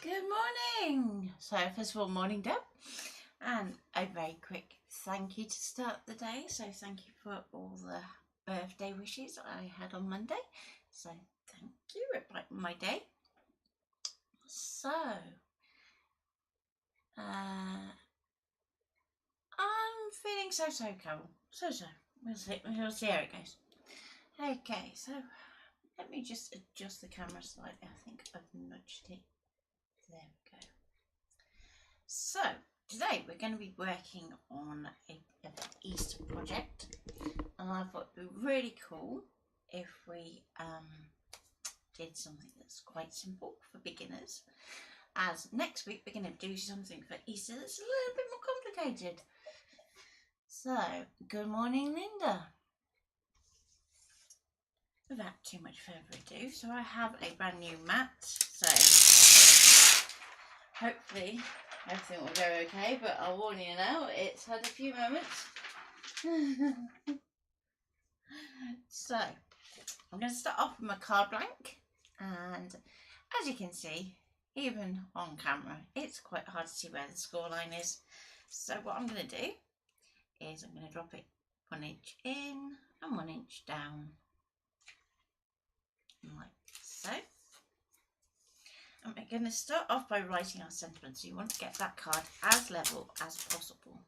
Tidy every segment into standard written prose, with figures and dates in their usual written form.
Good morning. So first of all, morning Deb, and a very quick thank you to start the day. So thank you for all the birthday wishes I had on Monday. So thank you, it brightened my day. So I'm feeling so Carol. So we'll see how it goes. Okay, so let me just adjust the camera slightly. I think I've nudged it. There we go. So today we're going to be working on an Easter project, and I thought it would be really cool if we did something that's quite simple for beginners, as next week we're going to do something for Easter that's a little bit more complicated. So good morning, Linda. Without too much further ado, so I have a brand new mat, so hopefully everything will go okay, but I'll warn you now, it's had a few moments. So I'm going to start off with my card blank, and as you can see, even on camera, it's quite hard to see where the scoreline is. So what I'm going to do is I'm going to drop it 1 inch in and 1 inch down, like so. And we're going to start off by writing our sentiments. So you want to get that card as level as possible.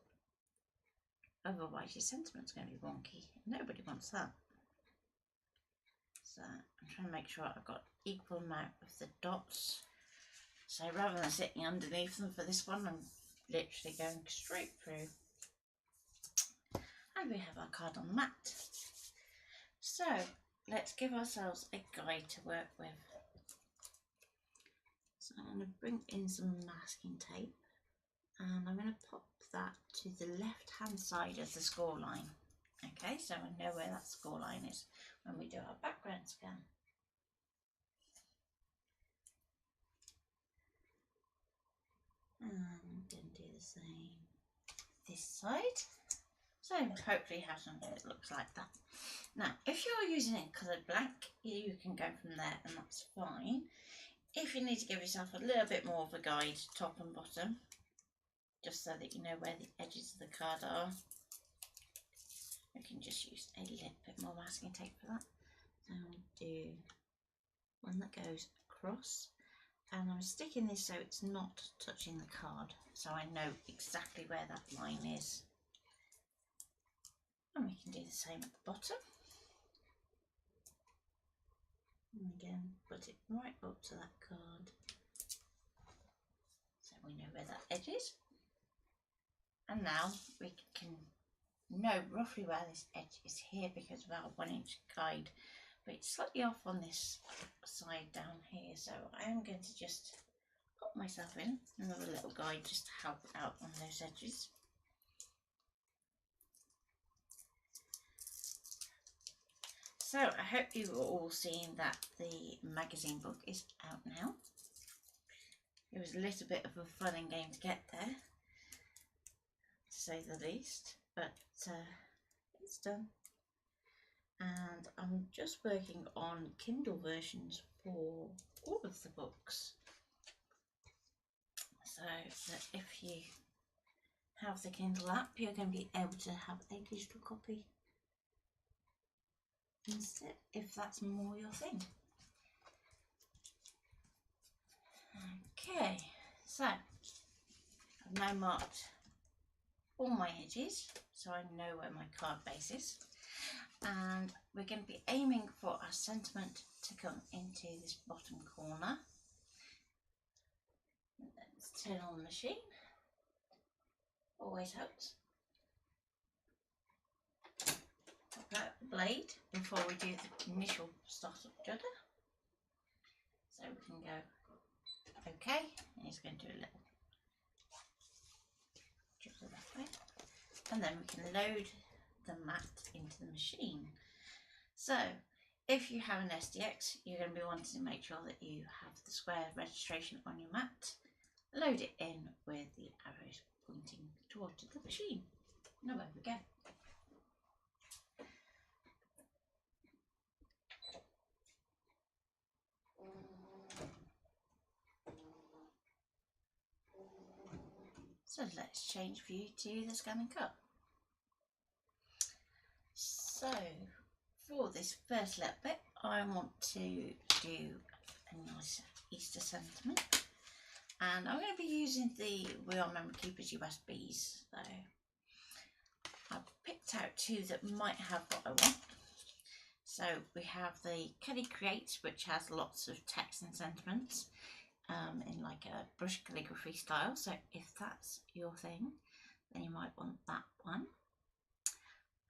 Otherwise your sentiment's going to be wonky. Nobody wants that. So I'm trying to make sure I've got equal amount of the dots. So rather than sitting underneath them for this one, I'm literally going straight through. And we have our card on the mat. So let's give ourselves a guide to work with. So I'm going to bring in some masking tape, and I'm going to pop that to the left hand side of the score line. Okay, so I know where that score line is when we do our background scan. And I'm going to do the same this side. So hopefully have something that looks like that. Now, if you're using it coloured blank, you can go from there and that's fine. If you need to give yourself a little bit more of a guide, top and bottom, just so that you know where the edges of the card are, you can just use a little bit more masking tape for that. So I'll do one that goes across, and I'm sticking this so it's not touching the card, so I know exactly where that line is. And we can do the same at the bottom. And again, put it right up to that card, so we know where that edge is. And now we can know roughly where this edge is here because of our 1 inch guide, but it's slightly off on this side down here, so I am going to just pop myself in another little guide just to help out on those edges. So I hope you've all seen that the magazine book is out now. It was a little bit of a fun and game to get there, to say the least, but it's done. And I'm just working on Kindle versions for all of the books, so that if you have the Kindle app, you're going to be able to have a digital copy instead, if that's more your thing. Okay, so I've now marked all my edges so I know where my card base is, and we're going to be aiming for our sentiment to come into this bottom corner. Let's turn on the machine, always helps. Pop out the blade before we do the initial start-up judder, so we can go okay, and it's going to do a little judder that way, and then we can load the mat into the machine. So if you have an SDX, you're going to be wanting to make sure that you have the square registration on your mat. Load it in with the arrows pointing towards the machine. Now there we go. So let's change view to the ScanNCut. So for this first little bit, I want to do a nice Easter sentiment, and I'm going to be using the We Are Memory Keepers USBs. So I've picked out two that might have what I want. So we have the Kelly Creates, which has lots of text and sentiments in like a brush calligraphy style. So if that's your thing, then you might want that one.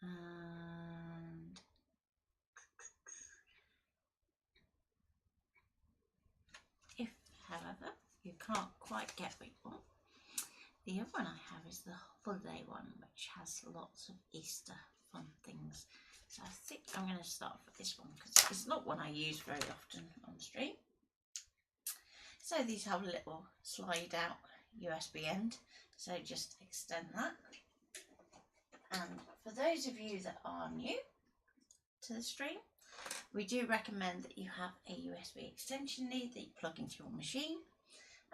And if, however, you can't quite get what you want, the other one I have is the holiday one, which has lots of Easter fun things. So I think I'm going to start with this one because it's not one I use very often on stream. So these have a little slide out USB end, so just extend that. And for those of you that are new to the stream, we do recommend that you have a USB extension lead that you plug into your machine,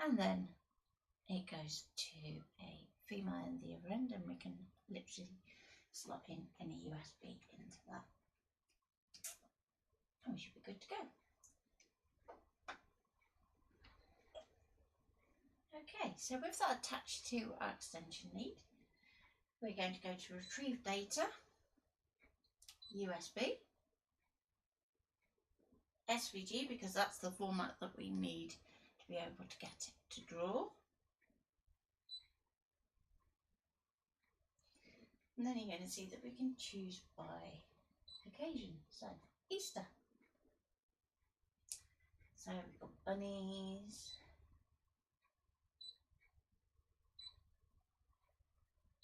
and then it goes to a female end the other end, and we can literally slot in any USB into that, and we should be good to go. Okay, so with that attached to our extension lead, we're going to go to Retrieve Data, USB, SVG, because that's the format that we need to be able to get it to draw. And then you're going to see that we can choose by occasion, so Easter. So we've got bunnies.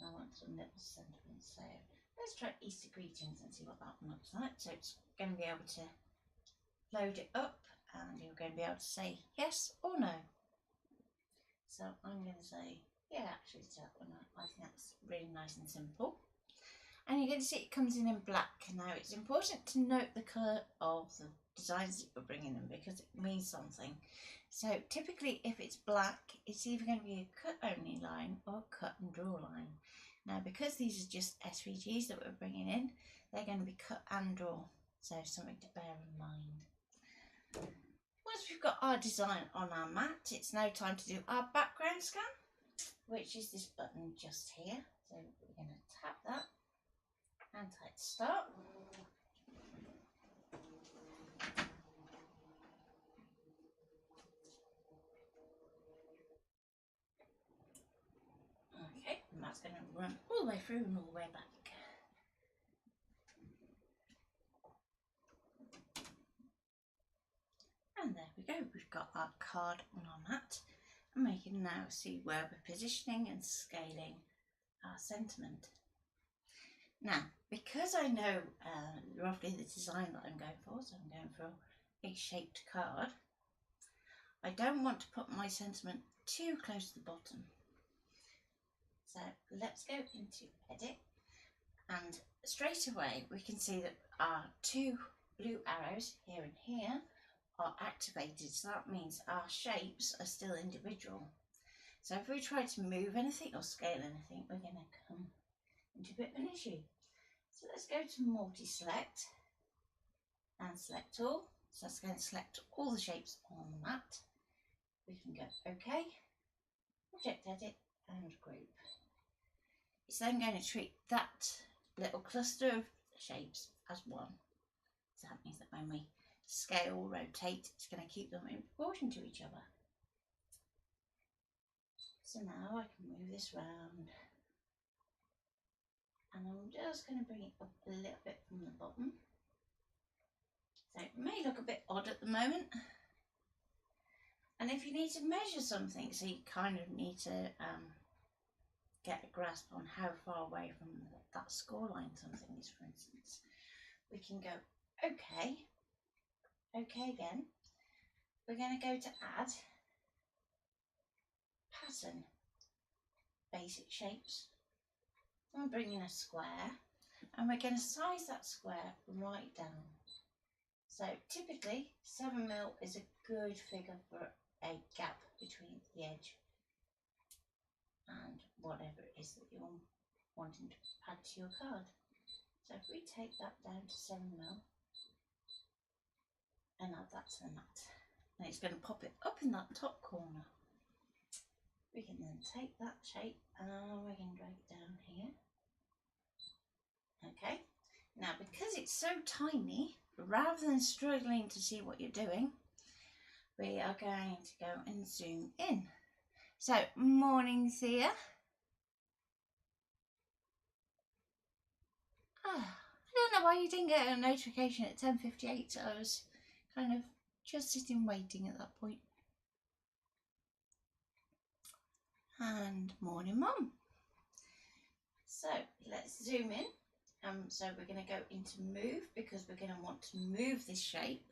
I want some little sentiments, so let's try Easter greetings and see what that one looks like. So it's going to be able to load it up, and you're going to be able to say yes or no. So I'm going to say, yeah, actually it's that one. I think that's really nice and simple. And you're going to see it comes in black. Now it's important to note the colour of the designs that you're bringing in because it means something. So typically if it's black, it's either going to be a cut only line or a cut and draw line. Now because these are just SVGs that we're bringing in, they're going to be cut and draw. So something to bear in mind. Once we've got our design on our mat, it's now time to do our background scan, which is this button just here. So we're going to tap that and type start. Okay, and that's going to run all the way through and all the way back. And there we go, we've got our card on our mat, and we can now see where we're positioning and scaling our sentiment. Now, because I know roughly the design that I'm going for, so I'm going for a shaped card, I don't want to put my sentiment too close to the bottom. So let's go into edit, and straight away we can see that our two blue arrows here and here are activated, so that means our shapes are still individual. So if we try to move anything or scale anything, we're going to come into a bit of an issue. So let's go to multi-select and select all. So that's going to select all the shapes on the mat. We can go OK, object edit and group. It's then going to treat that little cluster of shapes as one. So that means that when we scale, rotate, it's going to keep them in proportion to each other. So now I can move this round, and I'm just going to bring it up a little bit from the bottom. So it may look a bit odd at the moment, and if you need to measure something, so you kind of need to get a grasp on how far away from that score line something is, for instance, we can go OK, OK again. We're going to go to add pattern, basic shapes. I'm bringing a square, and we're going to size that square right down. So typically 7mm is a good figure for a gap between the edge and whatever it is that you're wanting to add to your card. So if we take that down to 7mm and add that to the mat, and it's going to pop it up in that top corner. We can then take that shape and we can drag it down here. Okay, now because it's so tiny, rather than struggling to see what you're doing, we are going to go and zoom in. So, morning Thea. I don't know why you didn't get a notification at 10:58, so I was kind of just sitting waiting at that point. And morning Mum. So let's zoom in. So we're going to go into move because we're going to want to move this shape,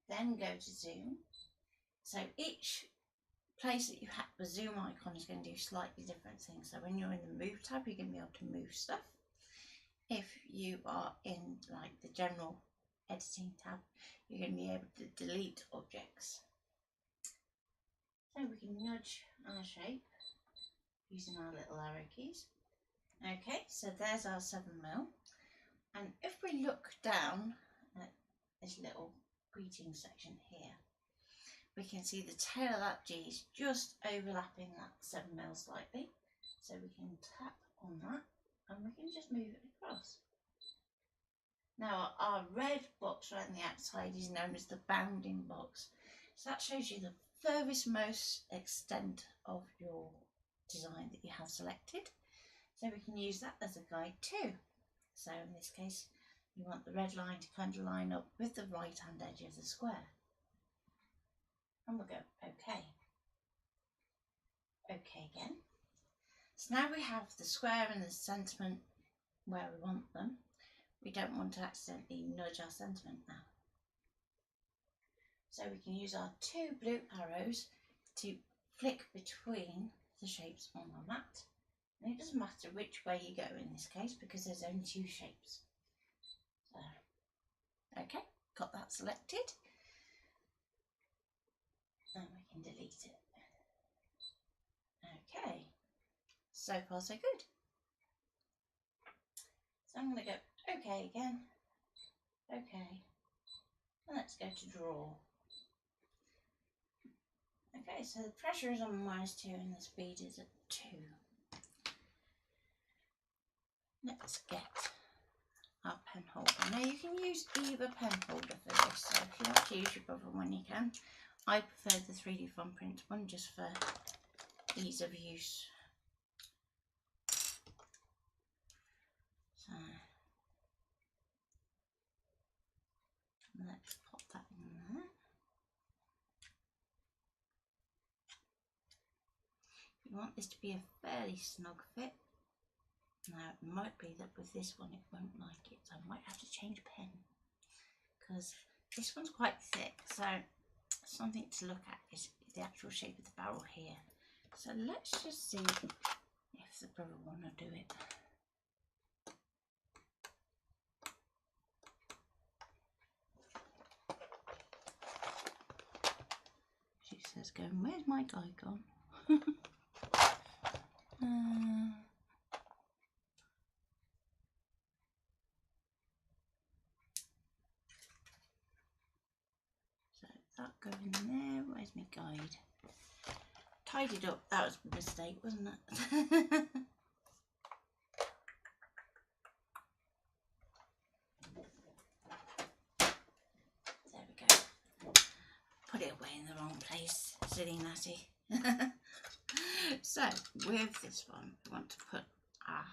then go to zoom. So each place that you have the zoom icon is going to do slightly different things. So when you're in the move tab, you're going to be able to move stuff. If you are in like the general editing tab, you're going to be able to delete objects. So we can nudge our shape using our little arrow keys. Okay, so there's our 7mm, and if we look down at this little greeting section here, we can see the tail of that G is just overlapping that 7mm slightly, so we can tap on that and we can just move it across. Now our red box right on the outside is known as the bounding box, so that shows you the furthest most extent of your design that you have selected. So we can use that as a guide too. So in this case, you want the red line to kind of line up with the right hand edge of the square. And we'll go OK. OK again. So now we have the square and the sentiment where we want them. We don't want to accidentally nudge our sentiment now. So we can use our two blue arrows to flick between the shapes on our mat. And it doesn't matter which way you go in this case because there's only two shapes. So, okay, got that selected. And we can delete it. Okay, so far so good. So I'm going to go OK again. OK. And let's go to draw. Okay, so the pressure is on -2 and the speed is at 2. Let's get our pen holder. Now you can use either pen holder for this, so if you want to use your other one you can. I prefer the 3D Fun Print one just for ease of use. So let's pop that in there. You want this to be a fairly snug fit. Now it might be that with this one it won't like it, so I might have to change pen because this one's quite thick. So something to look at is the actual shape of the barrel here. So let's just see if the brother want to do it. She says going, where's my guy gone? That go in there. Where's my guide? Tidied up. That was a mistake, wasn't it? There we go. Put it away in the wrong place. Silly Natty. So with this one, we want to put our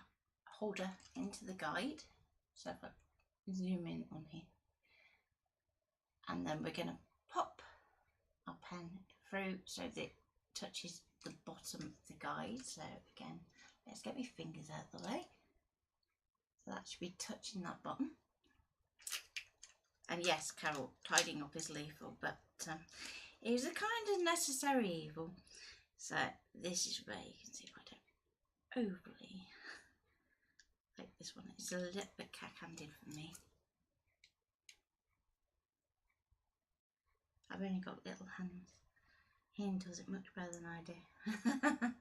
holder into the guide. So if I zoom in on here, and then we're going to pop our pen through so that it touches the bottom of the guide. So again, let's get my fingers out of the way. So that should be touching that bottom. And yes, Carol, tidying up is lethal, but it was a kind of necessary evil. So this is where you can see if I don't overly like this one. It's a little bit cack-handed for me. I've only got little hands. He does it much better than I do.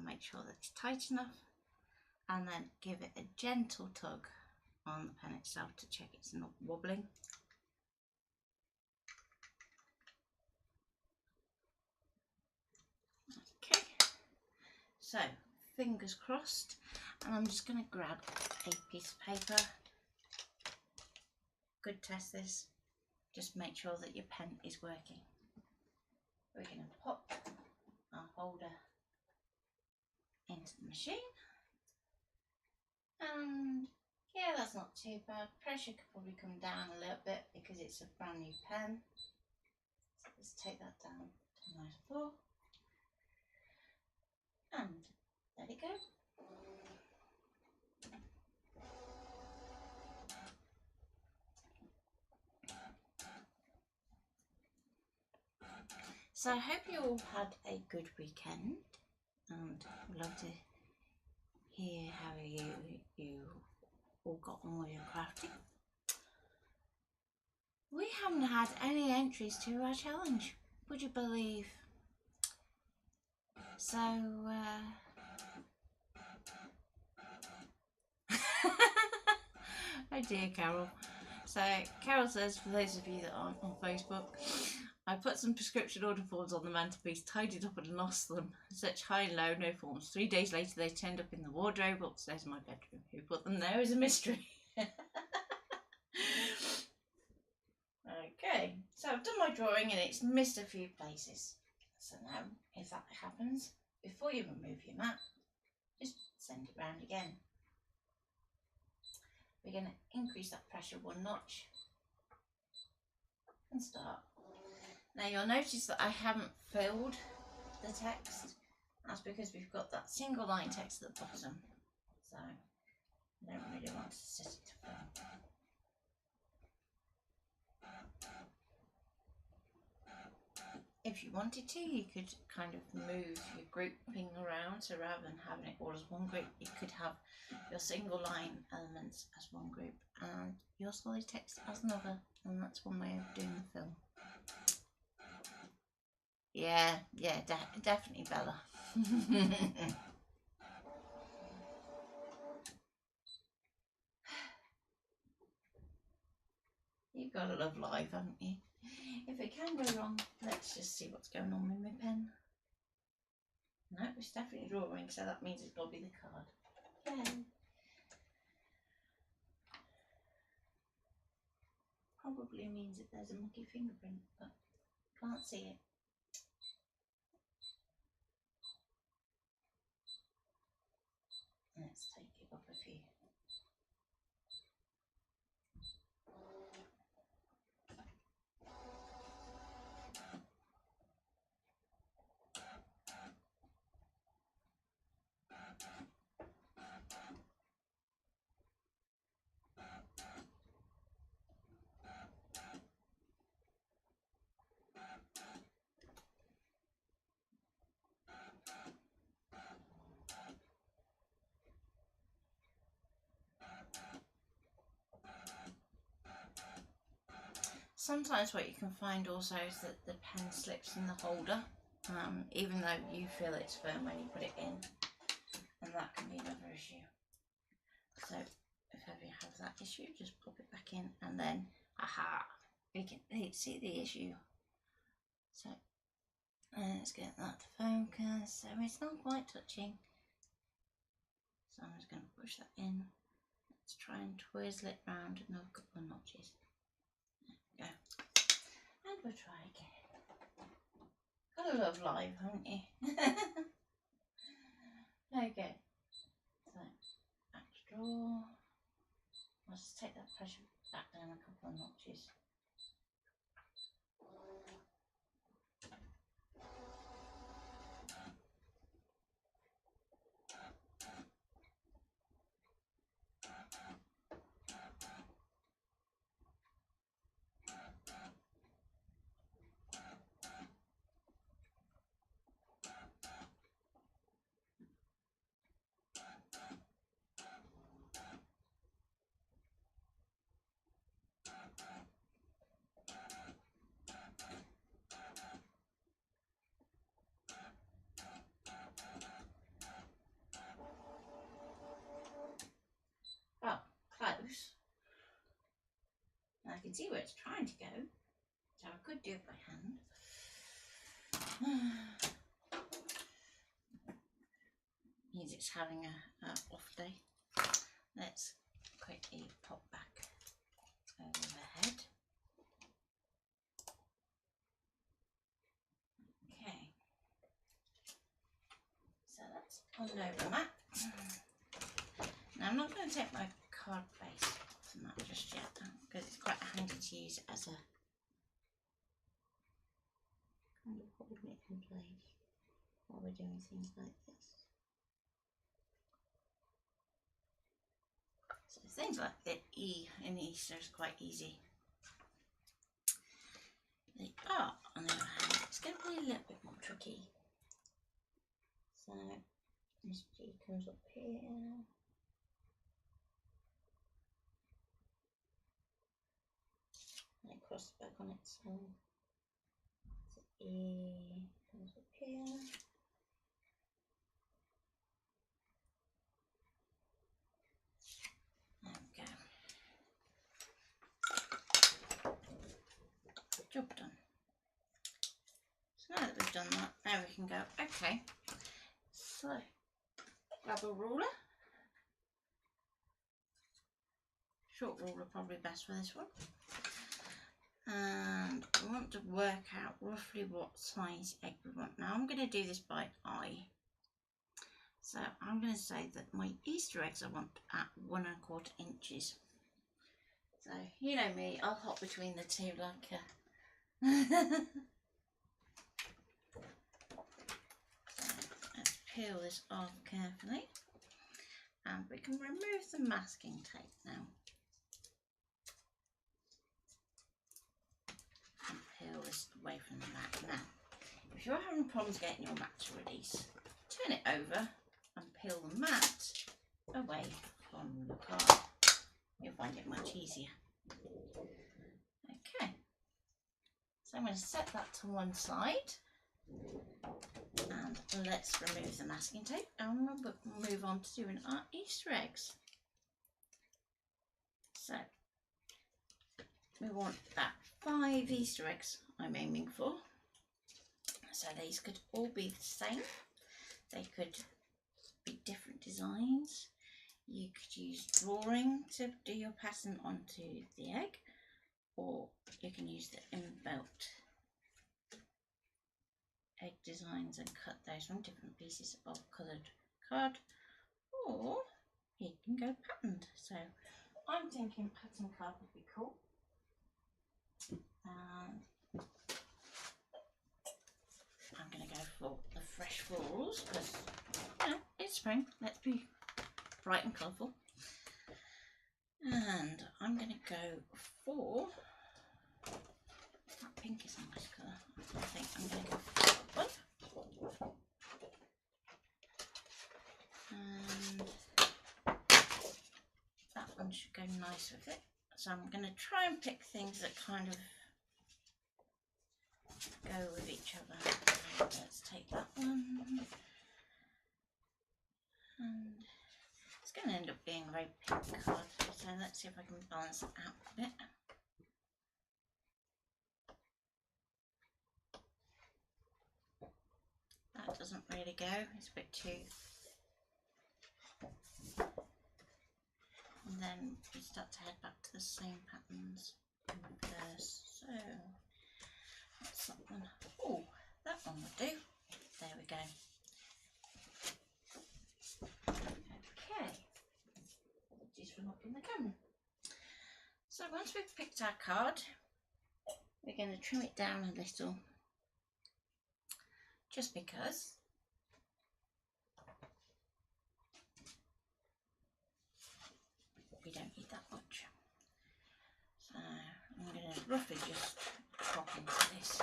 and make sure that it's tight enough, and then give it a gentle tug on the pen itself to check it's not wobbling. Okay, so fingers crossed, and I'm just going to grab a piece of paper. Good test this, just make sure that your pen is working. We're going to pop our holder into the machine, and yeah, that's not too bad. Pressure could probably come down a little bit because it's a brand new pen. So let's take that down to a nice 4, and there we go. So I hope you all had a good weekend, and I'd love to hear how you all got on with your crafting. We haven't had any entries to our challenge, would you believe? So oh dear, Carol. So Carol says, for those of you that aren't on Facebook, I put some prescription order forms on the mantelpiece, tidied up and lost them. Such high and low, no forms. 3 days later they turned up in the wardrobe upstairs in my bedroom. Who put them there is a mystery. Okay, so I've done my drawing and it's missed a few places. So now, if that happens, before you remove your mat, just send it round again. We're going to increase that pressure 1 notch and start. Now you'll notice that I haven't filled the text. That's because we've got that single line text at the bottom. So I don't really want to set it to fill. If you wanted to, you could kind of move your grouping around. So rather than having it all as one group, you could have your single line elements as one group and your solid text as another. And that's one way of doing the film. Yeah, definitely Bella. You've got to love life, haven't you? If it can go wrong, let's just see what's going on with my pen. No, it's definitely drawing, so that means it's got to be the card. Yay. Probably means that there's a mucky fingerprint, but can't see it. Let's take it off a few. Sometimes what you can find also is that the pen slips in the holder, even though you feel it's firm when you put it in, and that can be another issue. So if ever you have that issue, just pop it back in and then, aha, we can see the issue. So let's get that to focus. So it's not quite touching. So I'm just going to push that in. Let's try and twizzle it round another couple of notches. There we go. And we'll try again. Gotta love live, haven't you? Okay. So, back to draw. I'll just take that pressure back down a couple of notches. can see where it's trying to go, so I could do it by hand. Means it's having a off day. Let's quickly pop back overhead. Okay, so that's on over that. Now I'm not going to take my card base off from that just yet, because it's quite handy to use as a kind of holding it in place while we're doing things like this. So things like the E in Easter is quite easy. The R, on the other hand, it's going to be a little bit more tricky. So this G comes up here. And it crosses back on itself. So E comes up here. There we go. Job done. So now that we've done that, now we can go, okay, so grab a ruler. Short ruler probably best for this one. And we want to work out roughly what size egg we want. Now I'm going to do this by eye. So I'm going to say that my Easter eggs I want at 1 1/4 inches. So you know me, I'll hop between the two like a So let's peel this off carefully, and we can remove the masking tape now. And peel this away from the mat. Now, if you're having problems getting your mat to release, turn it over and peel the mat away from the card. You'll find it much easier. Okay, so I'm going to set that to one side, and let's remove the masking tape and we'll move on to doing our Easter eggs. So we want that 5 Easter eggs I'm aiming for. So these could all be the same. They could be different designs. You could use drawing to do your pattern onto the egg, or you can use the inbuilt egg designs and cut those from different pieces of coloured card, or you can go patterned. So I'm thinking pattern card would be cool. And I'm going to go for the fresh florals because, you know, it's spring. Let's be bright and colourful. And I'm going to go for, that pink is a nice colour. I think I'm going to go for that one. And that one should go nice with it. So I'm going to try and pick things that kind of go with each other. Let's take that one. And it's going to end up being a very pink card. So let's see if I can balance it out a bit. That doesn't really go, it's a bit too. And then we start to head back to the same patterns in reverse. So that's that one. Oh, that one will do. There we go. Okay. Apologies for knocking the camera. So once we've picked our card, we're going to trim it down a little, just because. We don't need that much. So I'm going to roughly just chop into this.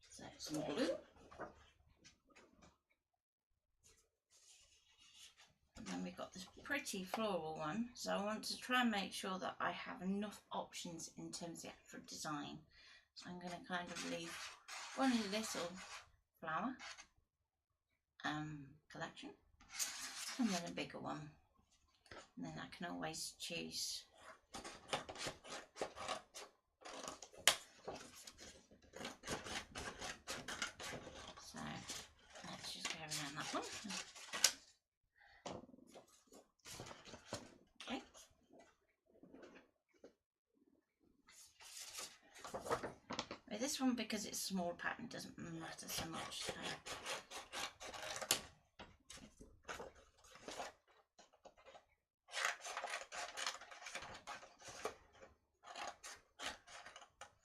So some glue. And then we've got this pretty floral one. So I want to try and make sure that I have enough options in terms of the actual design. So I'm going to kind of leave one little flower, collection, and then a bigger one, and then I can always choose. So let's just go around that one. Okay. With this one, because it's a small pattern, it doesn't matter so much.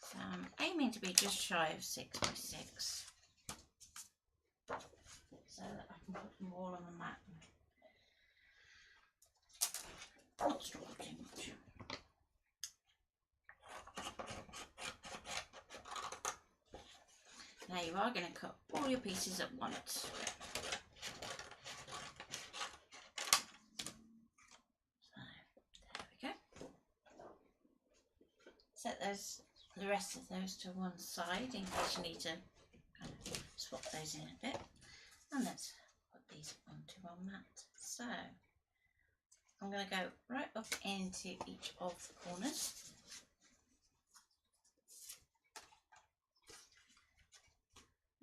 So I'm aiming to be just shy of 6 by 6, so that I can put them all on the mat. Not struggle too much. Now you are going to cut all your pieces at once. So there we go. Set the rest of those to one side in case you need to kind of swap those in a bit. And let's put these onto our mat. So I'm going to go right up into each of the corners.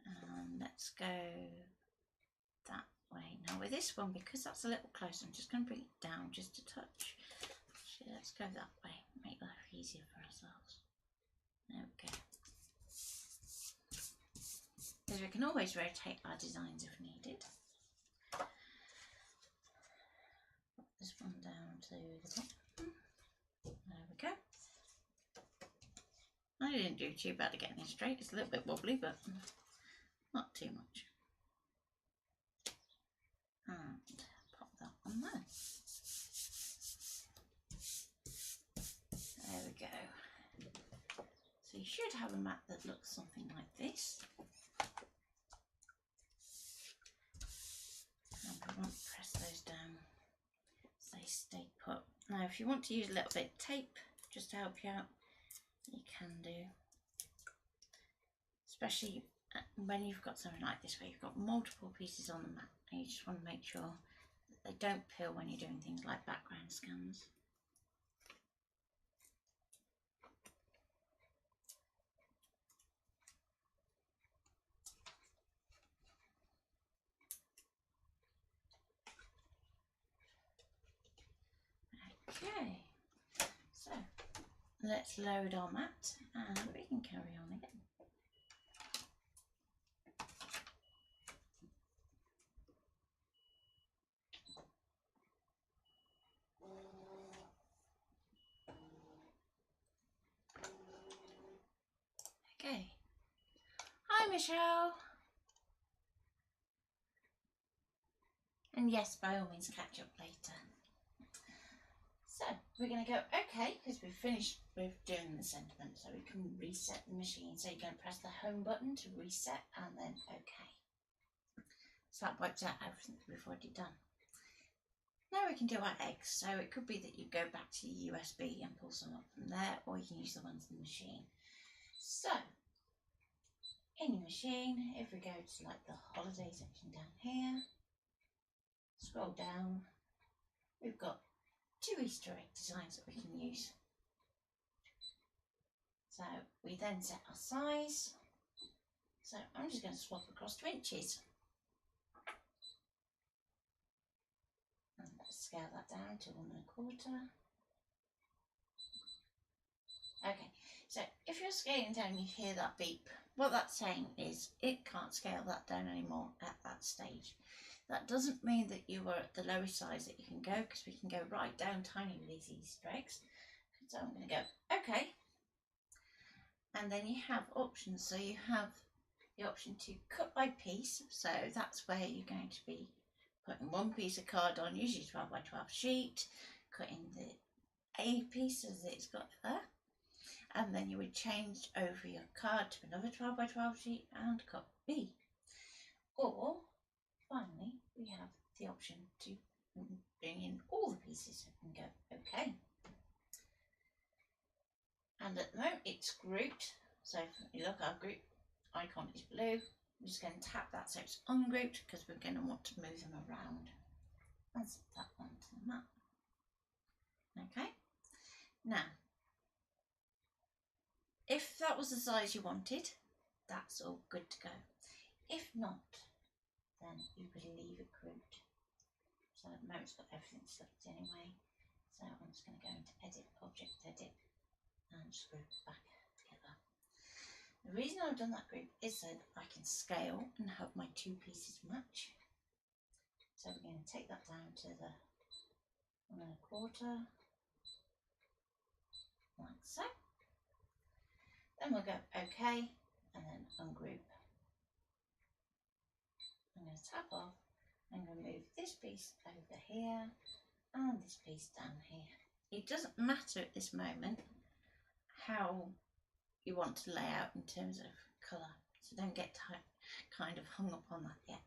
And let's go that way. Now with this one, because that's a little close, I'm just going to bring it down just a touch. Actually, let's go that way, make life easier for ourselves. There we go. Because we can always rotate our designs if needed. Put this one down to the bottom. There we go. I didn't do too bad at getting it straight. It's a little bit wobbly, but not too much. And pop that on there. There we go. So you should have a mat that looks something like this. And we won't press those down so they stay put. Now if you want to use a little bit of tape just to help you out, you can do. Especially when you've got something like this where you've got multiple pieces on the mat and you just want to make sure that they don't peel when you're doing things like background scans. Okay, so let's load our mat and we can carry on again. Okay, hi Michelle. And yes, by all means catch up later. So we're going to go okay because we've finished with doing the sentiment, so we can reset the machine. So you're going to press the home button to reset and then okay. So that wipes out everything we've already done. Now we can do our eggs. So it could be that you go back to your USB and pull some up from there, or you can use the ones in the machine. So in your machine, if we go to like the holiday section down here, scroll down, we've got 2 Easter egg designs that we can use. So we then set our size. So I'm just going to swap across to inches. And let's scale that down to 1 1/4. Okay, so if you're scaling down, you hear that beep. What that's saying is it can't scale that down anymore at that stage. That doesn't mean that you are at the lowest size that you can go, because we can go right down tiny with these Easter eggs. So I'm going to go okay. And then you have options. So you have the option to cut by piece. So that's where you're going to be putting one piece of card on, usually 12 by 12 sheet, cutting the A piece as it's got there. And then you would change over your card to another 12 by 12 sheet and cut B. Or finally, we have the option to bring in all the pieces and go okay. And at the moment it's grouped. So if you look, our group icon is blue. I'm just going to tap that so it's ungrouped because we're going to want to move them around. And set that onto the map. Okay. Now, if that was the size you wanted, that's all good to go. If not, then you could leave it grouped. So at the moment it's got everything selected anyway. So I'm just going to go into Edit, Object Edit, and just group it back together. The reason I've done that group is so that I can scale and have my two pieces match. So we're going to take that down to the 1 1/4, like so. Then we'll go OK, and then ungroup. I'm going to tap off. I'm going to move this piece over here and this piece down here. It doesn't matter at this moment how you want to lay out in terms of colour, so don't get kind of hung up on that yet.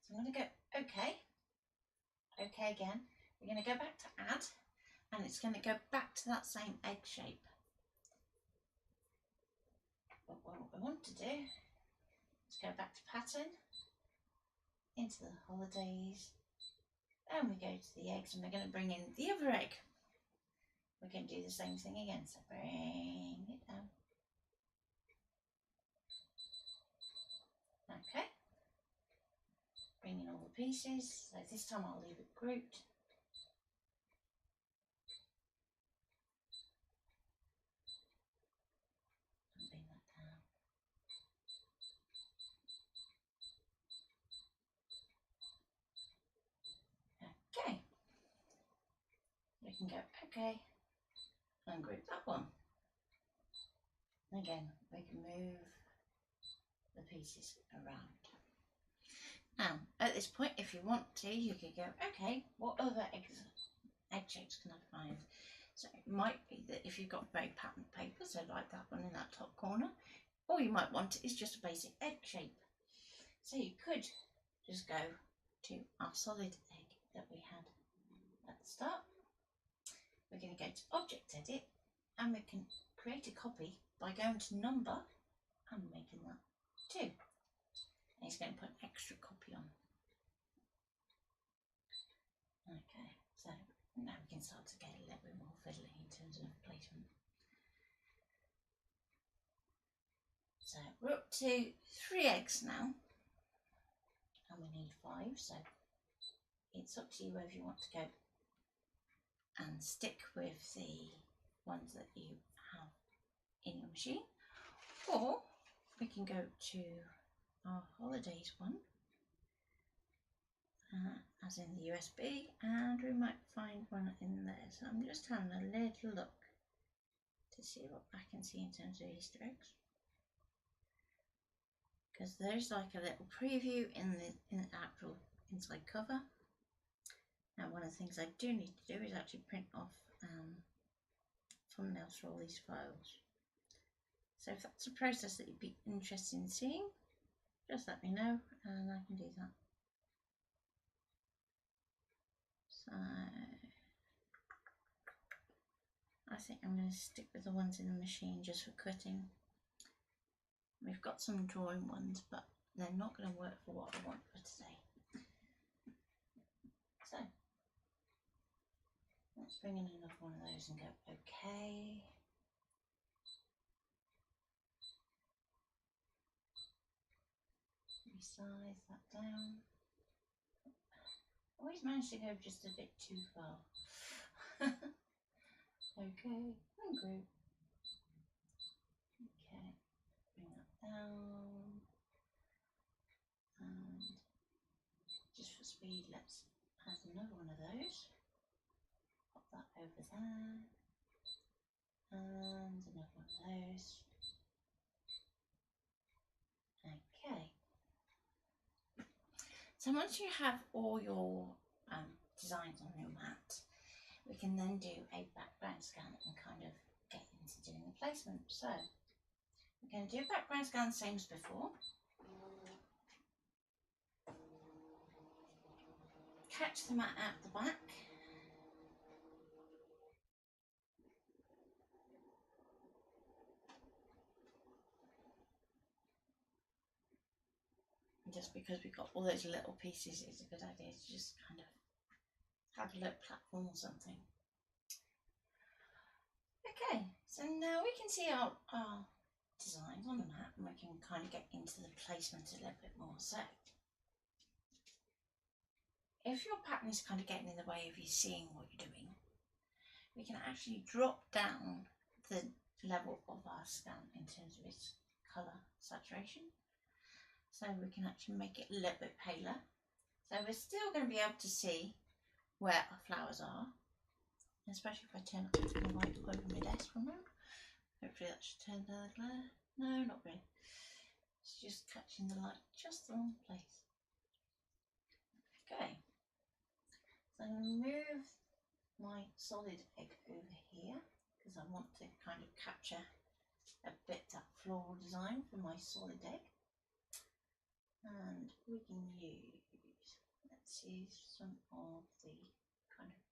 So I'm going to go OK, OK again. We're going to go back to add, and it's going to go back to that same egg shape. But what we want to do is go back to pattern, into the holidays, and we go to the eggs, and we're going to bring in the other egg. We can do the same thing again, so bring it down. Okay, bring in all the pieces, so this time I'll leave it grouped. And bring that down. Okay, we can go OK, ungroup that one. Again, we can move the pieces around. Now, at this point, if you want to, you could go, okay, what other egg shapes can I find? So it might be that if you've got very patterned paper, so like that one in that top corner, all you might want is just a basic egg shape. So you could just go to our solid egg that we had at the start. We're going to go to Object Edit, and we can create a copy by going to Number and making that 2. And he's going to put an extra copy on. Okay, so now we can start to get a little bit more fiddly in terms of placement. So we're up to 3 eggs now, and we need 5, so it's up to you whether you want to go and stick with the ones that you have in your machine, or we can go to our holidays one, as in the USB, and we might find one in there. So I'm just having a little look to see what I can see in terms of Easter eggs, because there's like a little preview in the actual inside cover. Now, one of the things I do need to do is actually print off thumbnails for all these files. So if that's a process that you'd be interested in seeing, just let me know and I can do that. So I think I'm going to stick with the ones in the machine just for cutting. We've got some drawing ones, but they're not going to work for what I want for today. So let's bring in another one of those and go OK. Resize that down. Always managed to go just a bit too far. Okay, ungroup. Okay, bring that down. And just for speed, let's add another one of those. Pop that over there. And another one of those. Okay. So once you have all your designs on your mat, we can then do a background scan and kind of get into doing the placement. So we're going to do a background scan same as before. Catch the mat out the back. just because we've got all those little pieces, it's a good idea to just kind of have a little platform or something. Okay, so now we can see our designs on the map, and we can kind of get into the placement a little bit more. So if your pattern is kind of getting in the way of you seeing what you're doing, we can actually drop down the level of our scan in terms of its colour saturation. So we can actually make it a little bit paler. So we're still going to be able to see where our flowers are, especially if I turn up the light over my desk for a moment. Hopefully that should turn down the glare. No, not really. It's just catching the light just the wrong place. Okay, so I'm going to move my solid egg over here because I want to kind of capture a bit that floral design for my solid egg. And we can use, let's use some of the kind of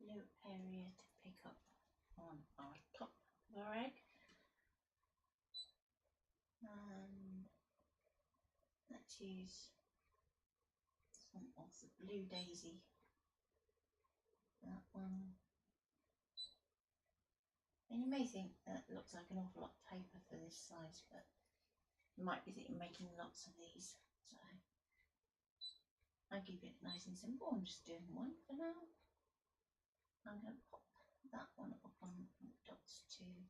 blue area to pick up on our top of our egg. And let's use some of the blue daisy, that one. And you may think that looks like an awful lot of paper for this size, but it might be that you're making lots of these, so I keep it nice and simple. I'm just doing one for now. I'm going to pop that one up on dots too.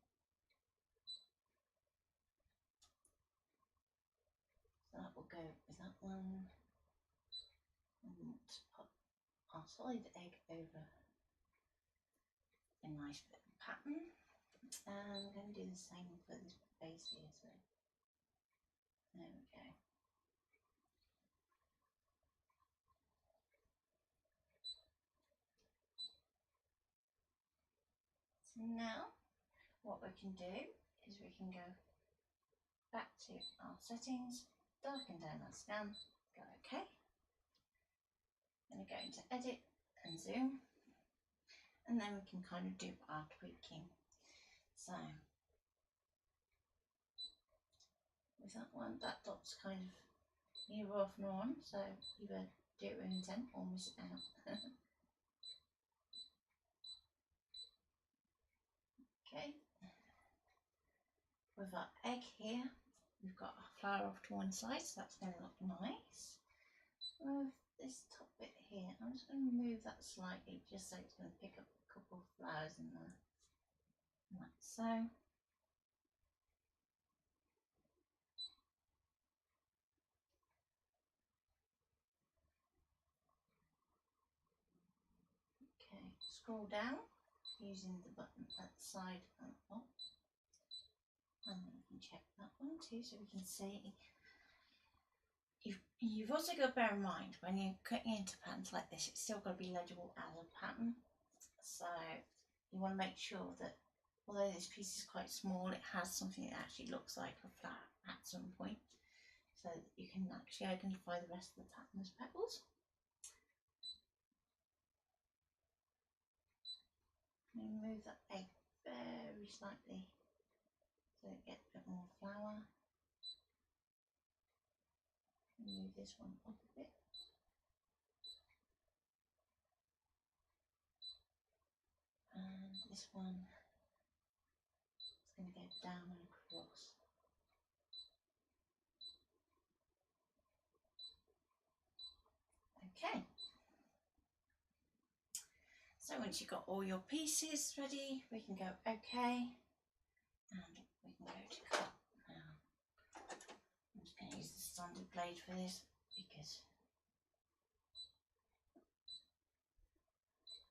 So that will go with that one. And pop our solid egg over a nice bit of pattern. And I'm going to do the same for this base here. So there we go. So now what we can do is we can go back to our settings, darken down our scan, go OK. Going to go into edit and zoom, and then we can kind of do our tweaking. So with that one, that dot's kind of neither off nor on, so either do it with intent or miss it out. Okay, with our egg here, we've got our flower off to one side, so that's going to look nice. With this top bit here, I'm just going to move that slightly just so it's going to pick up a couple of flowers in there, like so. Okay, scroll down using the button at the side and up, and then we can check that one too so we can see. You've also got to bear in mind when you're cutting into patterns like this, it's still got to be legible as a pattern. So you want to make sure that although this piece is quite small, it has something that actually looks like a flower at some point, so that you can actually identify the rest of the pattern as petals. And move that egg very slightly so it gets a bit more flower. Move this one up a bit. And this one is going to go down and across. Okay. So once you've got all your pieces ready, we can go OK. And we can go to cut now. I'm just going to use the standard blade for this because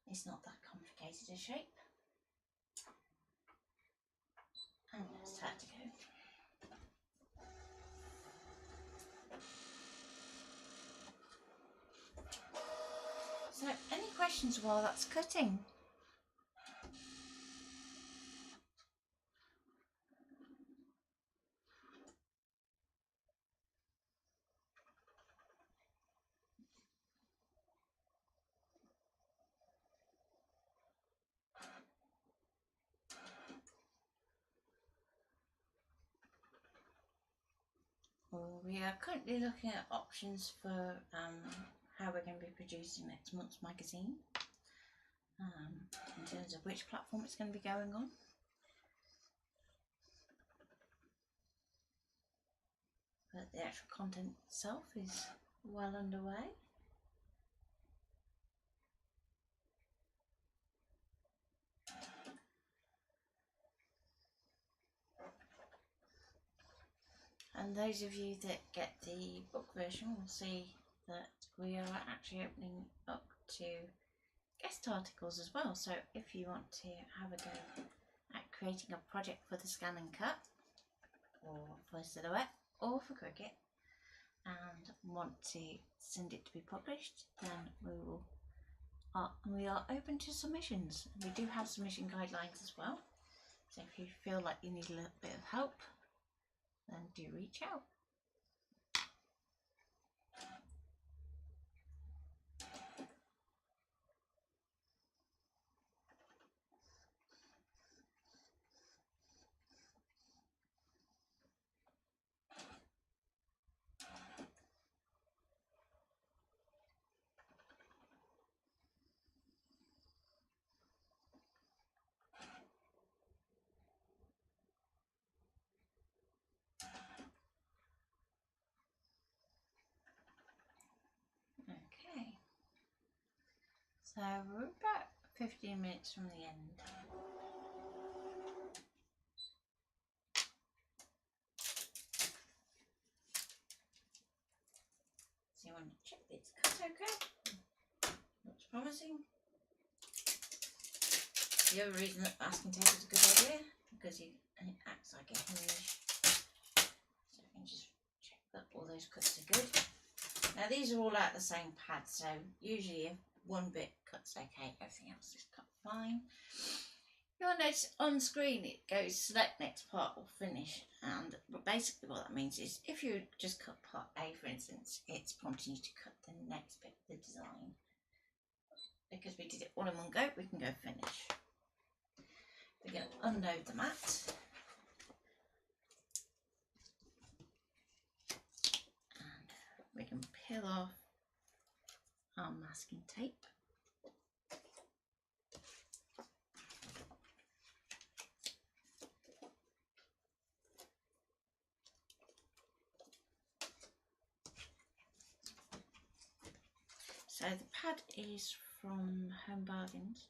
it's not that complicated a shape. And let's start to go. So, any questions while that's cutting? Oh. we are currently looking at options for how we're going to be producing next month's magazine, in terms of which platform it's going to be going on. But the actual content itself is well underway. And those of you that get the book version will see that we are actually opening up to guest articles as well. So if you want to have a go at creating a project for the ScanNCut or for Silhouette or for Cricut and want to send it to be published, then we are open to submissions. We do have submission guidelines as well. So if you feel like you need a little bit of help, then do reach out. Okay, so we're about 15 minutes from the end. So you want to check that it's cut okay. Looks promising. The other reason that masking tape is a good idea, because it acts like a hinge. So you can just check that all those cuts are good. Now these are all out the same pad, so usually if one bit cuts okay, everything else is cut fine. You'll notice on screen it goes select next part or finish, and basically what that means is if you just cut part A, for instance, it's prompting you to cut the next bit of the design. Because we did it all in one go, we can go finish. We're going to unload the mat. And we can peel off our masking tape. So the pad is from Home Bargains,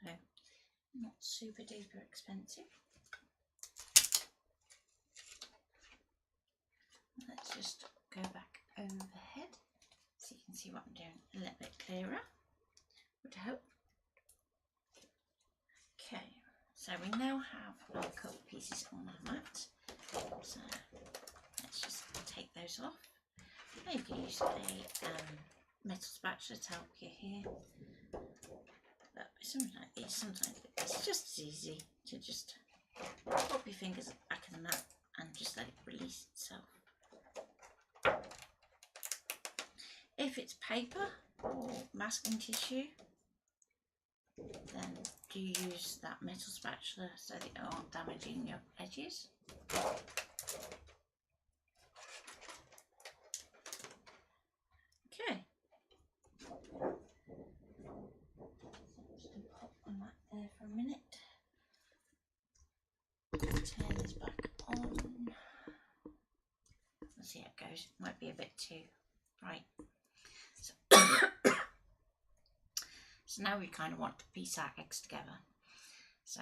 so not super duper expensive. Let's just go back overhead so you can see what I'm doing a little bit clearer, would help. Okay, so we now have our cut pieces on our mat, so let's just take those off. Maybe use a metal spatula to help you here. But something like these, sometimes it's just as easy to just pop your fingers back of the mat and just let it release itself. If it's paper or masking tissue, then do use that metal spatula so that you aren't damaging your edges. Okay. There for a minute. Turn this back on. Let's see how it goes. It might be a bit too bright. So now we kind of want to piece our eggs together. So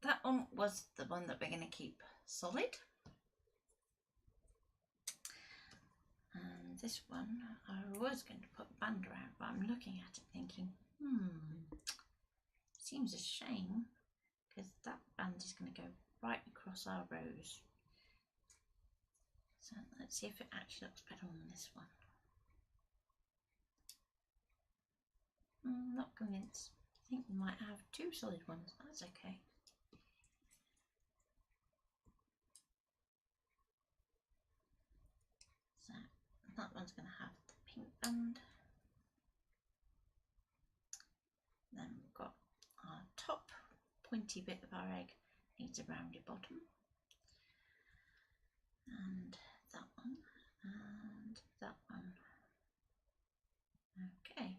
that one was the one that we're going to keep solid. And this one I was going to put a band around, but I'm looking at it thinking, seems a shame because that band is going to go right across our rows. So let's see if it actually looks better on this one. Not convinced. I think we might have two solid ones. That's okay. So that one's going to have the pink band. Then we've got our top pointy bit of our egg needs a rounded bottom, and that one and that one. Okay,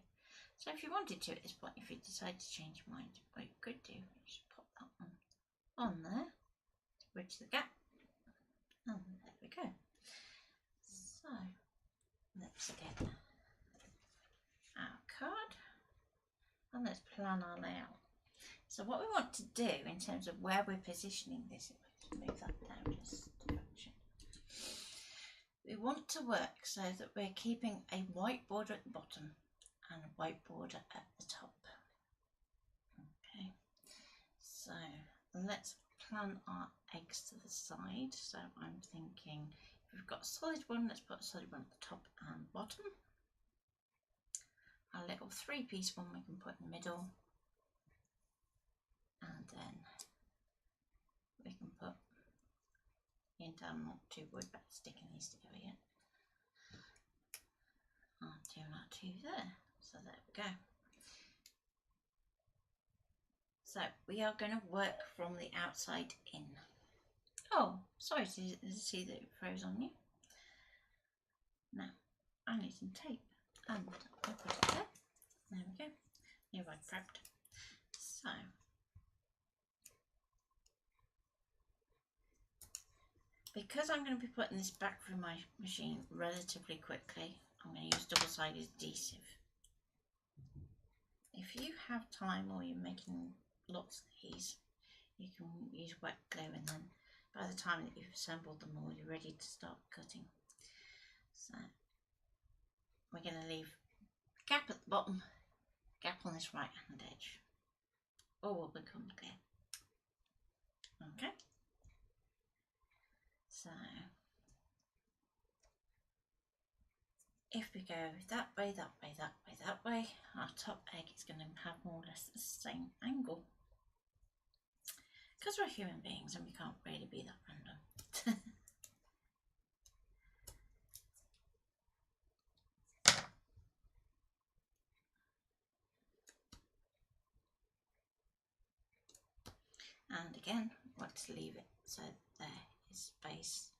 so if you wanted to at this point, if you decide to change your mind, what you could do is just pop that one on there to bridge the gap, and there we go. So let's get our card and let's plan our layout. So what we want to do in terms of where we're positioning this, if I move that down just a fraction, we want to work so that we're keeping a white border at the bottom and a white border at the top. Okay, so let's plan our eggs to the side. So I'm thinking if we've got a solid one, let's put a solid one at the top and bottom. A little 3-piece one we can put in the middle, and then we can put in down. I'm not too worried about sticking these together yet. I'll do that too there. So there we go. So we are going to work from the outside in. Oh, sorry to see that it froze on you. Now I need some tape, and I'll put it there. There we go. New one prepped. So because I'm going to be putting this back through my machine relatively quickly, I'm going to use double-sided adhesive. If you have time or you're making lots of these, you can use wet glue, and then by the time that you've assembled them all, you're ready to start cutting. So we're going to leave a gap at the bottom, gap on this right hand edge. All will become clear. Okay. So if we go that way, that way, that way, that way, our top egg is going to have more or less the same angle. Because we're human beings and we can't really be that random. And again, want to leave it so there is space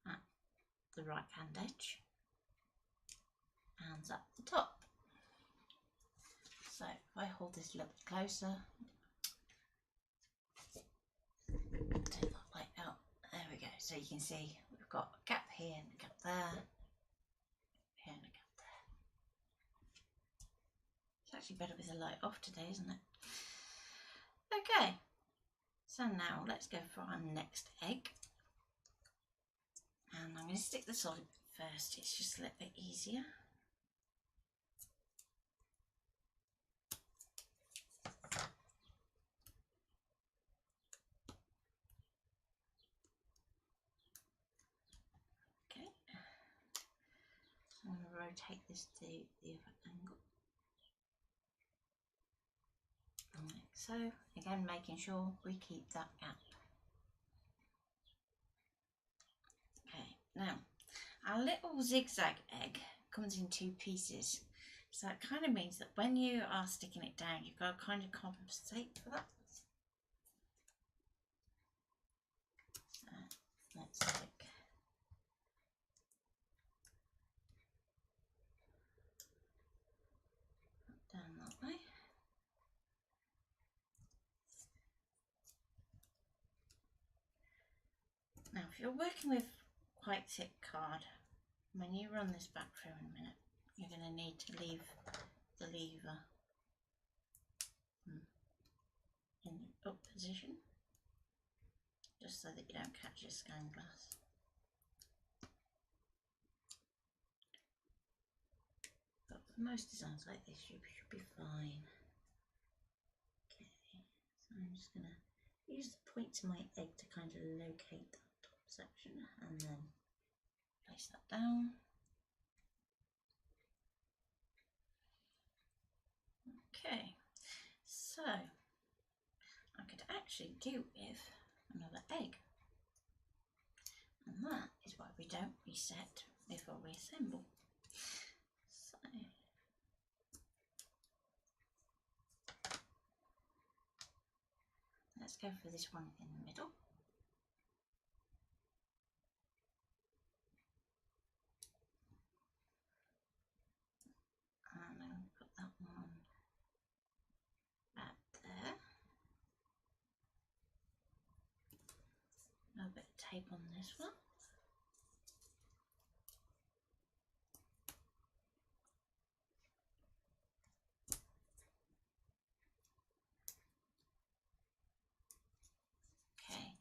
at the right hand edge and at the top. So if I hold this a little bit closer, take that light out, there we go. So you can see we've got a gap here and a gap there, here and a gap there. It's actually better with the light off today, isn't it? Okay, so now let's go for our next egg. And I'm going to stick the solid first, it's just a little bit easier. Okay, so I'm going to rotate this to the other angle. Like so, again making sure we keep that gap. Okay, now our little zigzag egg comes in 2 pieces, so that kind of means that when you are sticking it down, you've got to kind of compensate for that. So let's stick that down that way. Now if you're working with quite thick card, when you run this back through in a minute, you're going to need to leave the lever in the up position, just so that you don't catch your scan glass. But for most designs like this, you should be fine. Okay, so I'm just going to use the points of my egg to kind of locate that top section and then place that down. Okay, so I could actually do with another egg, and that is why we don't reset before we assemble. So let's go for this one in the middle. tape on this one. Okay,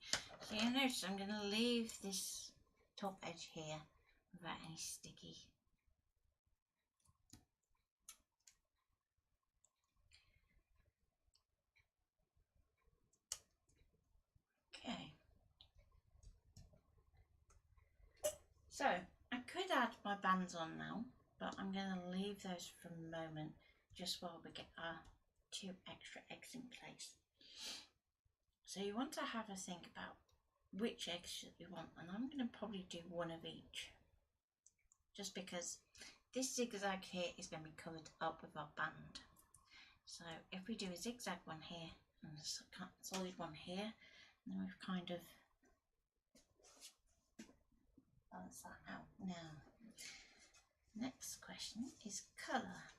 so you notice I'm going to leave this top edge here without any sticky. Okay, so I could add my bands on now, but I'm going to leave those for a moment just while we get our 2 extra eggs in place. So you want to have a think about which eggs you want, and I'm going to probably do 1 of each, just because this zigzag here is going to be covered up with our band. So if we do a zigzag one here and a solid one here, then we've kind of balance that out. Now, next question is colour.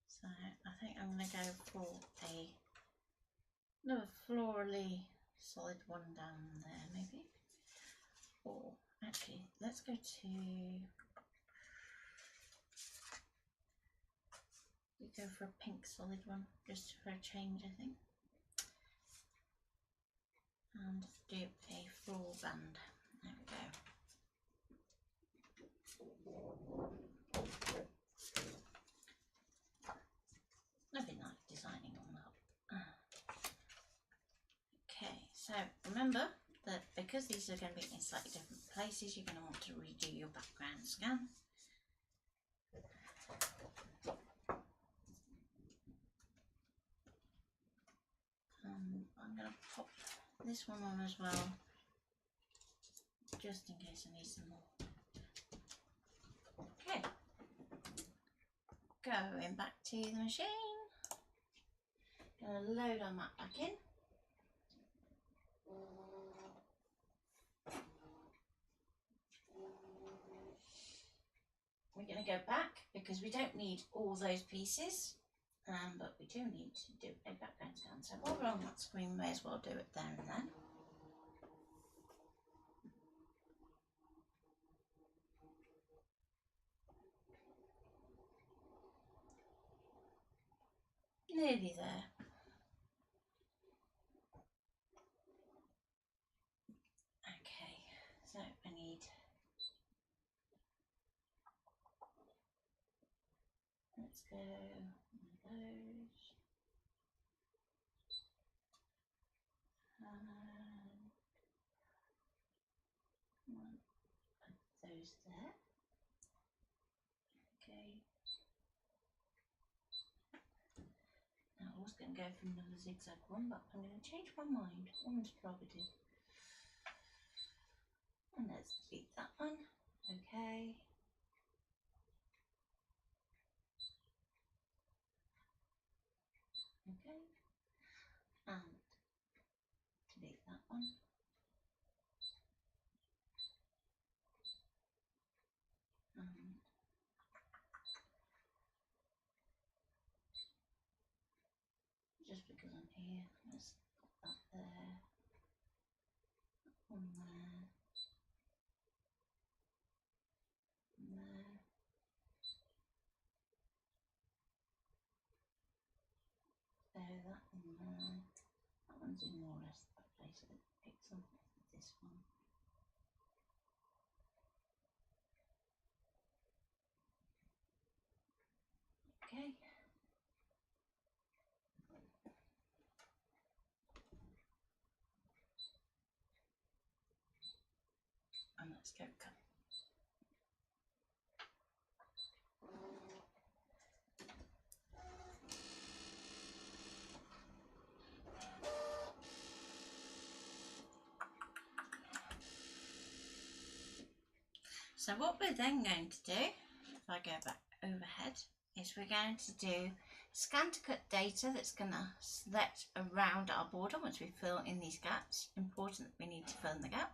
So I think I'm going to go for another florally solid one down there maybe. Or actually, let's go to, we go for a pink solid one just for a change, I think. And do a floral band. There we go. Nothing like designing on that. Okay, so remember that because these are going to be in slightly different places, you're going to want to redo your background scan. I'm going to pop this one on as well, just in case I need some more. Okay, going back to the machine. Going to load our mat back in. We're going to go back because we don't need all those pieces, but we do need to do a background scan. So while we're on that screen, we may as well do it there and then. Nearly there. Okay, so I need, let's go one of those. One of those there. Okay. Now I was going to go for another zigzag one, but I'm going to change my mind. Woman's prerogative. And let's delete that one. Okay. Okay. And delete that one. Just because I'm here, let's put that there. That one there. And there. There, that one there. That one's in more or less that place that it picks up. This one. Okay. And let's go cut. So what we're then going to do, if I go back overhead, is we're going to do ScanNCut data that's going to select around our border once we fill in these gaps. Important that we need to fill in the gap.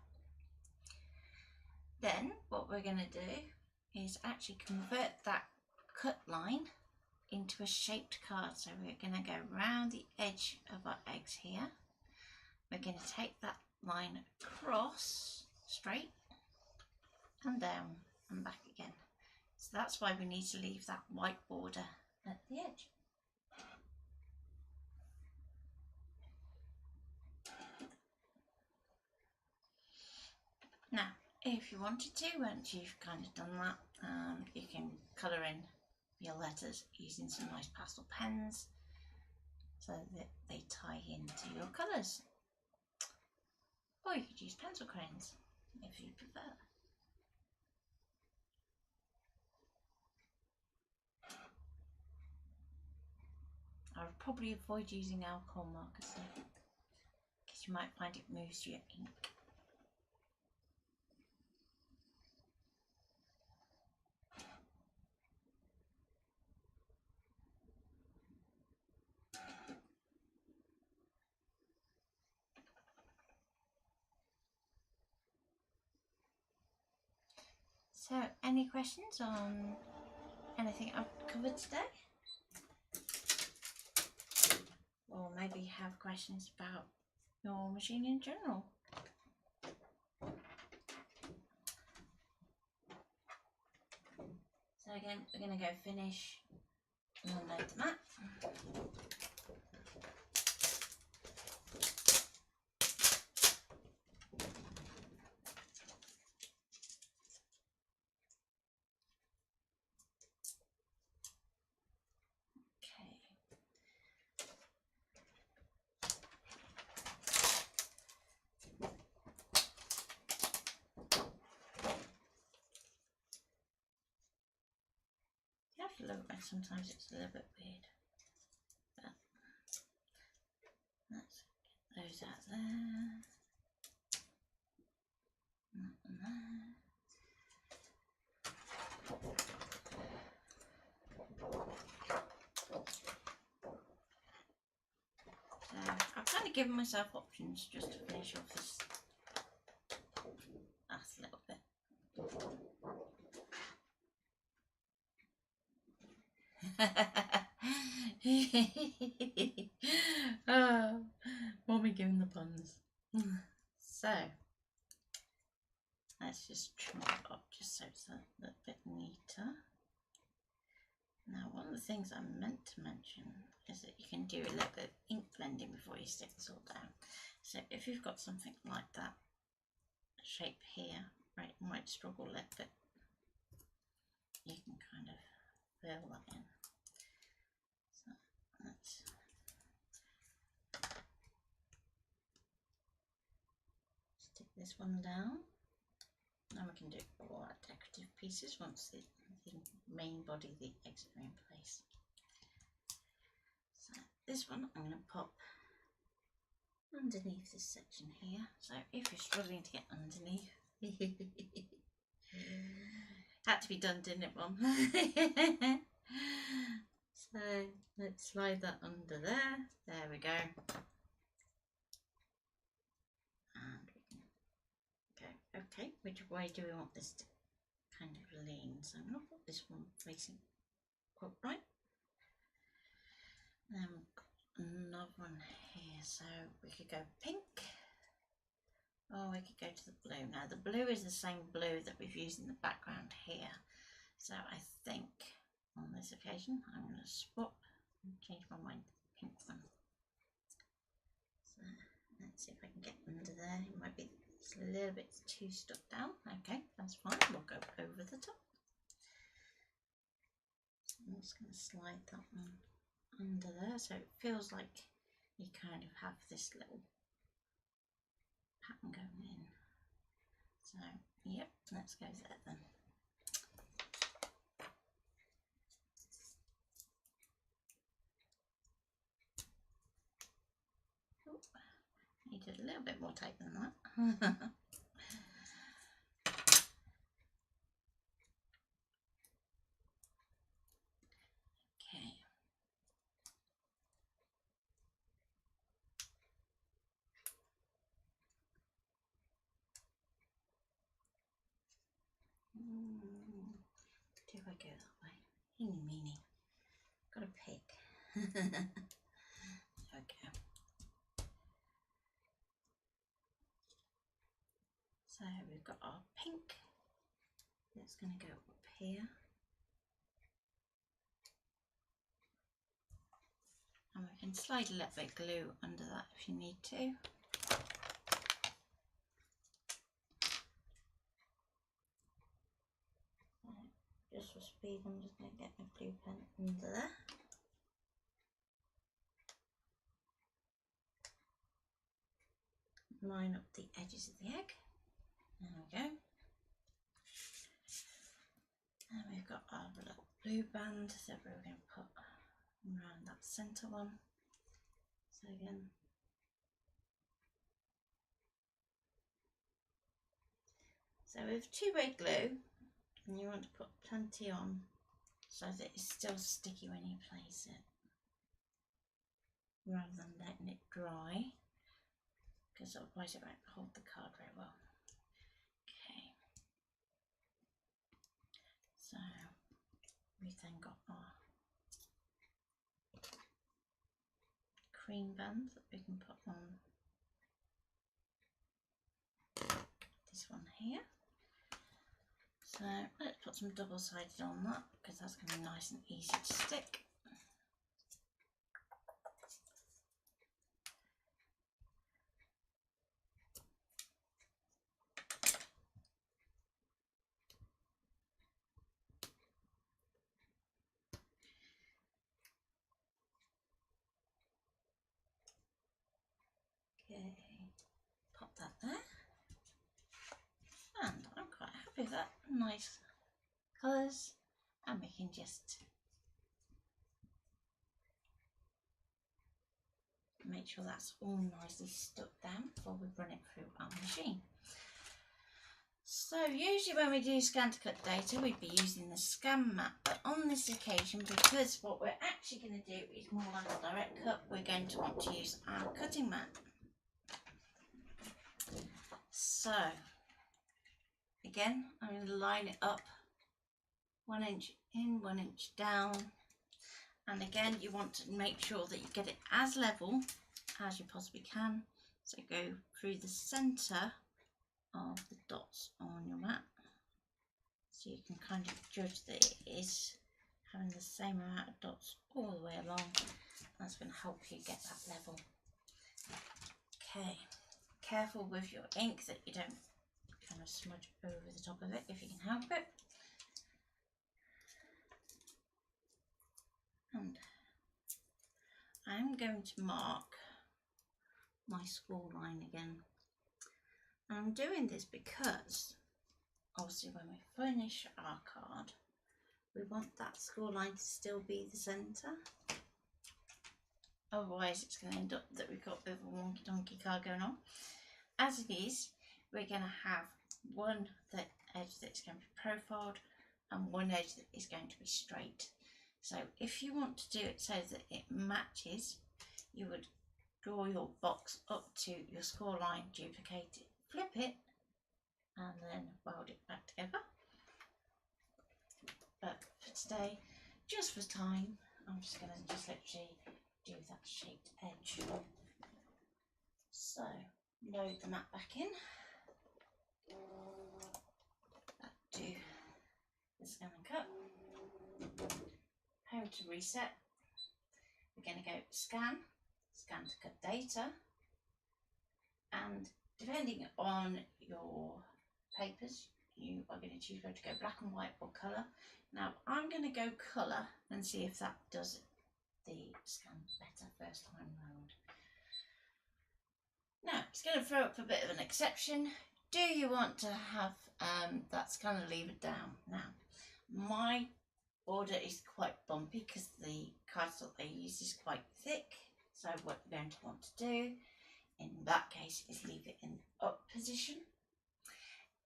Then what we're going to do is actually convert that cut line into a shaped card. So we're going to go around the edge of our eggs here. We're going to take that line across, straight and down and back again. So that's why we need to leave that white border at the edge. Now, if you wanted to, once you've kind of done that, you can colour in your letters using some nice pastel pens so that they tie into your colours. Or you could use pencil crayons if you prefer. I would probably avoid using alcohol markers though, because you might find it moves your ink. So, any questions on anything I've covered today? Or maybe you have questions about your machine in general? So again, we're going to go finish and unload the mat. Sometimes it's a little bit weird, but let's get those out there. And there. So I've kind of given myself options just to finish off this last little bit. Oh, Mommy giving the puns. So let's just trim it up just so it's a little bit neater. Now, one of the things I meant to mention is that you can do a little bit of ink blending before you stick this all down. So if you've got something like that shape here, right, you might struggle a little bit, you can kind of fill that in. So let's stick this one down. Now we can do all our decorative pieces once the main body, the eggs are in place. So this one I'm going to pop underneath this section here. So if you're struggling to get underneath, had to be done, didn't it, Mum? So let's slide that under there. There we go. And we can go, okay, which way do we want this to kind of lean? So I'm going to put this one facing upright. Then we've got another one here, so we could go pink, or we could go to the blue. Now the blue is the same blue that we've used in the background here, so I think on this occasion I'm going to swap and change my mind to the pink one. So let's see if I can get under there. It might be a little bit too stuck down. Okay, that's fine, we'll go over the top. So I'm just going to slide that one under there, so it feels like you kind of have this little pattern going in. So yep, let's go there then. Oh, needed a little bit more tape than that. Do I go that way? Eeny meeny. Got a pick. Okay. it's going to go up here. And we can slide a little bit of glue under that if you need to. Just for speed, I'm just going to get my glue pen under there. Line up the edges of the egg. There we go. And we've got our little blue band that we're going to put around that centre one. So again, so with two-way glue, and you want to put plenty on so that it's still sticky when you place it, rather than letting it dry, because otherwise it won't hold the card very well. Okay, so we've then got our cream band that we can put on this one here. So let's put some double-sided on that, because that's going to be nice and easy to stick. Okay, pop that there. And I'm quite happy with that. Nice colours, and we can just make sure that's all nicely stuck down before we run it through our machine. So usually when we do ScanNCut data, we'd be using the scan mat, but on this occasion, because what we're actually going to do is more like a direct cut, we're going to want to use our cutting mat. So again, I'm going to line it up 1 inch in, 1 inch down, and again you want to make sure that you get it as level as you possibly can. So go through the centre of the dots on your mat, so you can kind of judge that it is having the same amount of dots all the way along. That's going to help you get that level. Okay, careful with your ink that you don't kind of smudge over the top of it if you can help it. And I'm going to mark my score line again. And I'm doing this because obviously when we finish our card, we want that score line to still be the centre. Otherwise it's going to end up that we've got a bit of a wonky donkey card going on. As it is, we're going to have one edge that's going to be profiled and one edge that is going to be straight. So if you want to do it so that it matches, you would draw your box up to your score line, duplicate it, flip it, and then weld it back together. But for today, just for time, I'm just going to just literally do that shaped edge. So load the mat back in. Do the ScanNCut. Home to reset. We're going to go ScanNCut data, and depending on your papers, you are going to choose whether to go black and white or colour. Now I'm going to go colour and see if that does the scan better first time round. Now it's going to throw up a bit of an exception. Do you want to have that scanner lever down? Now my border is quite bumpy because the cardstock they use is quite thick. So what you're going to want to do in that case is leave it in up position.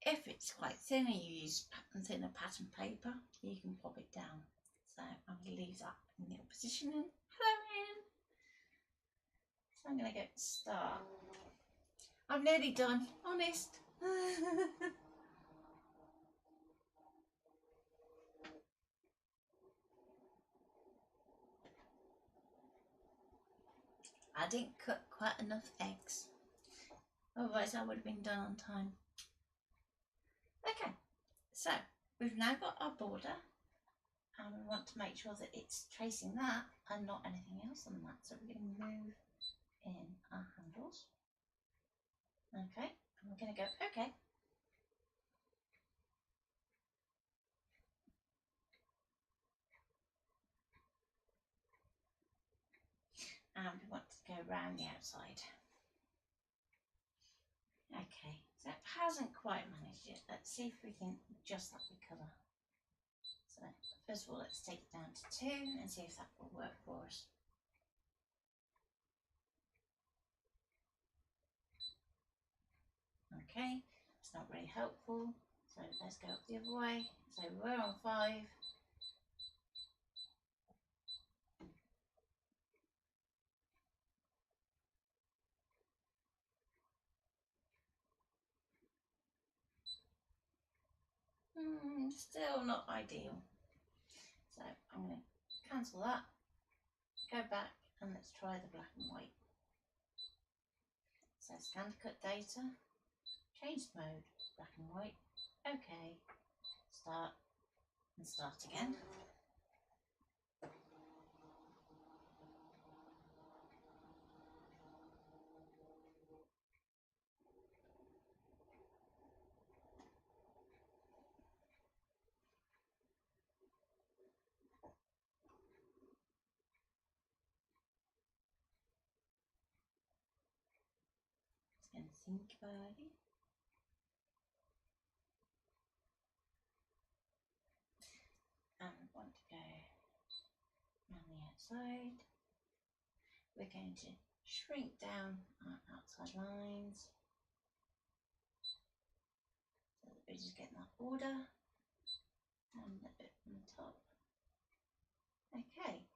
If it's quite thin and you use thinner pattern paper, you can pop it down. So I'm going to leave that in the up position. And hello, Ian. So I'm going to go start. I'm nearly done, honest. I didn't cut quite enough eggs, otherwise I would have been done on time. Okay, so we've now got our border, and we want to make sure that it's tracing that and not anything else on the mat. So we're going to move in our handles. Okay, and we're going to go okay. And we want to go around the outside. Okay, so it hasn't quite managed yet. Let's see if we can adjust that with colour. So first of all, let's take it down to 2 and see if that will work for us. Okay, it's not really helpful. So let's go up the other way. So we're on 5. Still not ideal. So I'm going to cancel that, go back, and let's try the black and white. So ScanNCut data, change the mode, black and white, okay, start, and start again. Just going to think about it. And we want to go around the outside. We're going to shrink down our outside lines so that we're just getting that border and a bit on the top. Okay,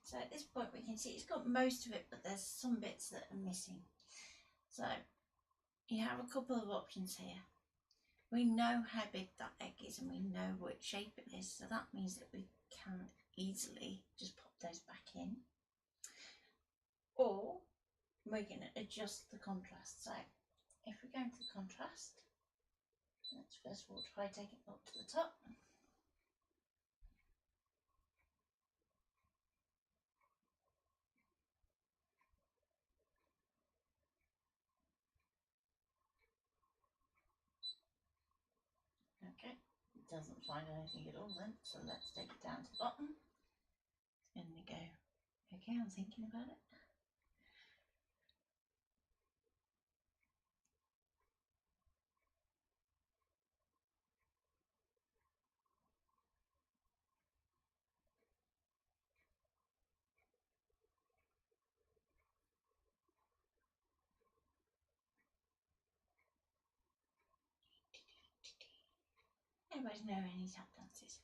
so at this point we can see it's got most of it, but there's some bits that are missing. So you have a couple of options here. We know how big that egg is and we know what shape it is, so that means that we can easily just pop those back in. Or we're going to adjust the contrast. So if we go into the contrast, let's first of all try taking it up to the top. Okay, it doesn't find anything at all then, so let's take it down to the bottom. It's going to go, okay, I'm thinking about it. Anybody's know any tap dances?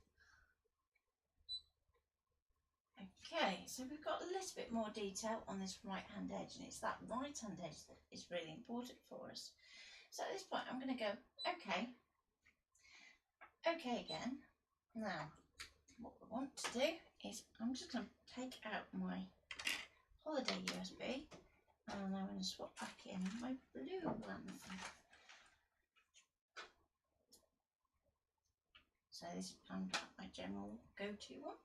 Okay, so we've got a little bit more detail on this right hand edge, and it's that right hand edge that is really important for us. So at this point I'm going to go okay, okay again. Now what we want to do is I'm just going to take out my holiday USB and I'm going to swap back in my blue one. So this is my general go-to one.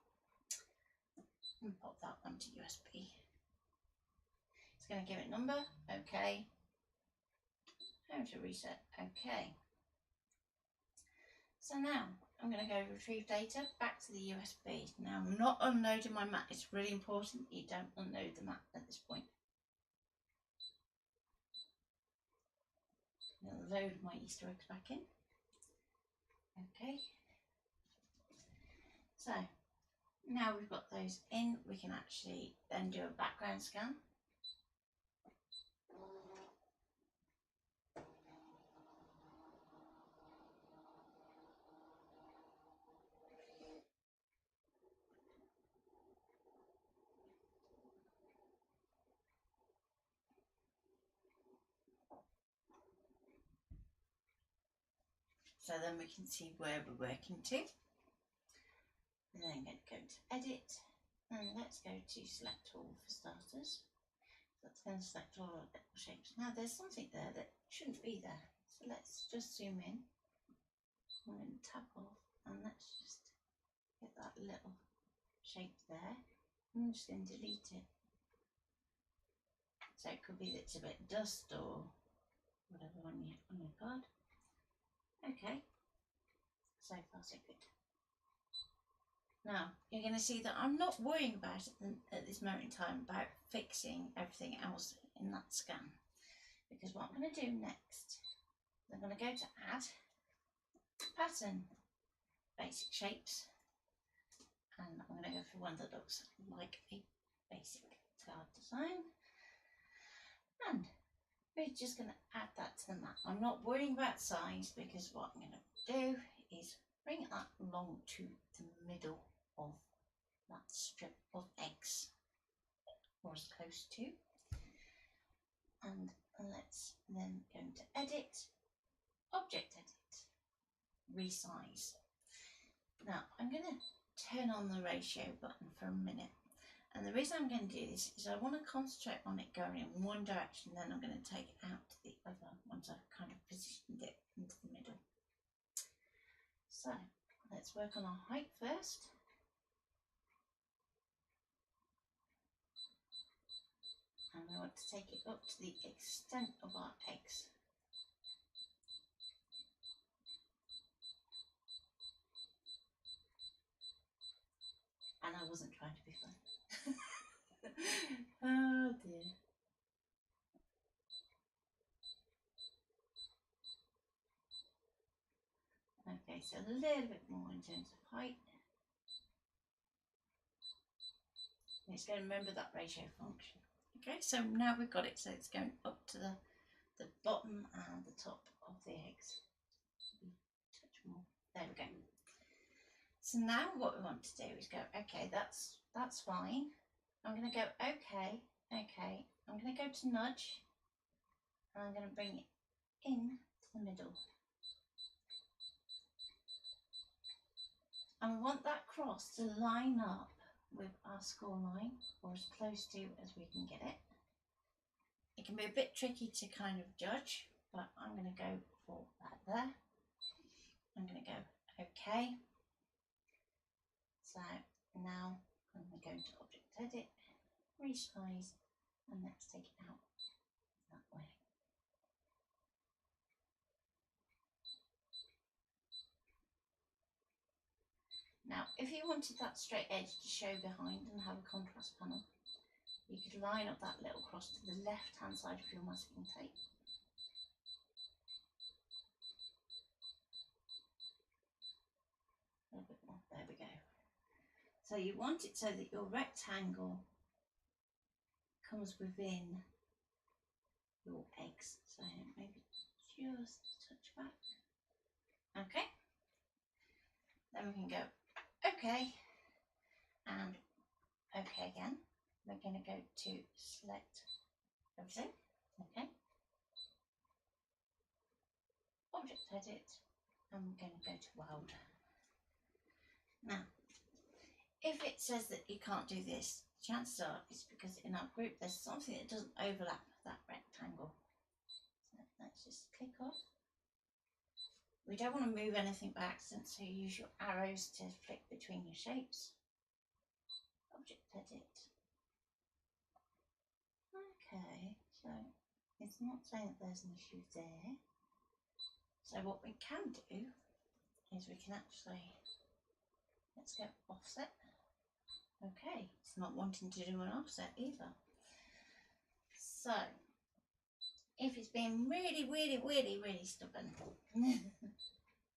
And pop that onto USB. It's going to give it number, okay. Home to reset, okay. So now I'm going to go retrieve data back to the USB. Now I'm not unloading my mat. It's really important you don't unload the mat at this point. I'm going to load my Easter eggs back in. Okay. So now we've got those in, we can actually then do a background scan. So then we can see where we're working to. And then I'm going to go to edit and let's go to select all for starters. So that's going to select all of the shapes. Now there's something there that shouldn't be there. So let's just zoom in. I'm going to tap off and let's just get that little shape there. I'm just going to delete it. So it could be that it's a bit dust or whatever on your card. Okay, so far so good. Now you're going to see that I'm not worrying about it at this moment in time about fixing everything else in that scan, because what I'm going to do next, I'm going to go to add pattern, basic shapes, and I'm going to go for one that looks like a basic card design, and we're just going to add that to the map. I'm not worrying about size, because what I'm going to do is bring that along to the middle of that strip of eggs, or as close to, and let's then go into edit, object edit, resize. Now I'm going to turn on the ratio button for a minute, and the reason I'm going to do this is I want to concentrate on it going in one direction, then I'm going to take it out to the other once I've kind of positioned it into the middle. So let's work on our height first. And we want to take it up to the extent of our eggs. And I wasn't trying to be funny. Oh dear. Okay, so a little bit more in terms of height. And it's going to remember that ratio function. Okay, so now we've got it, so it's going up to the bottom and the top of the eggs. Touch more. There we go. So now what we want to do is go, okay, that's fine. I'm going to go, okay. I'm going to go to nudge, and I'm going to bring it in to the middle. And we want that cross to line up with our score line, or as close to as we can get it. It can be a bit tricky to kind of judge, but I'm going to go for that there. I'm going to go okay. So now I'm going to go to object edit, resize, and let's take it out that way. Now, if you wanted that straight edge to show behind and have a contrast panel, you could line up that little cross to the left hand side of your masking tape. A little bit more, there we go. So you want it so that your rectangle comes within your eggs. So maybe just a touch back. Okay. Then we can go okay and okay again. We're going to go to select everything. Okay. Object edit. And we're going to go to world. Now, if it says that you can't do this, chances are it's because in our group there's something that doesn't overlap that rectangle. So let's just click off. We don't want to move anything by accident, so you use your arrows to flick between your shapes. Object edit. Okay, so it's not saying that there's an issue there. So what we can do is we can actually, let's go offset. Okay, it's not wanting to do an offset either. So, if it's being really stubborn,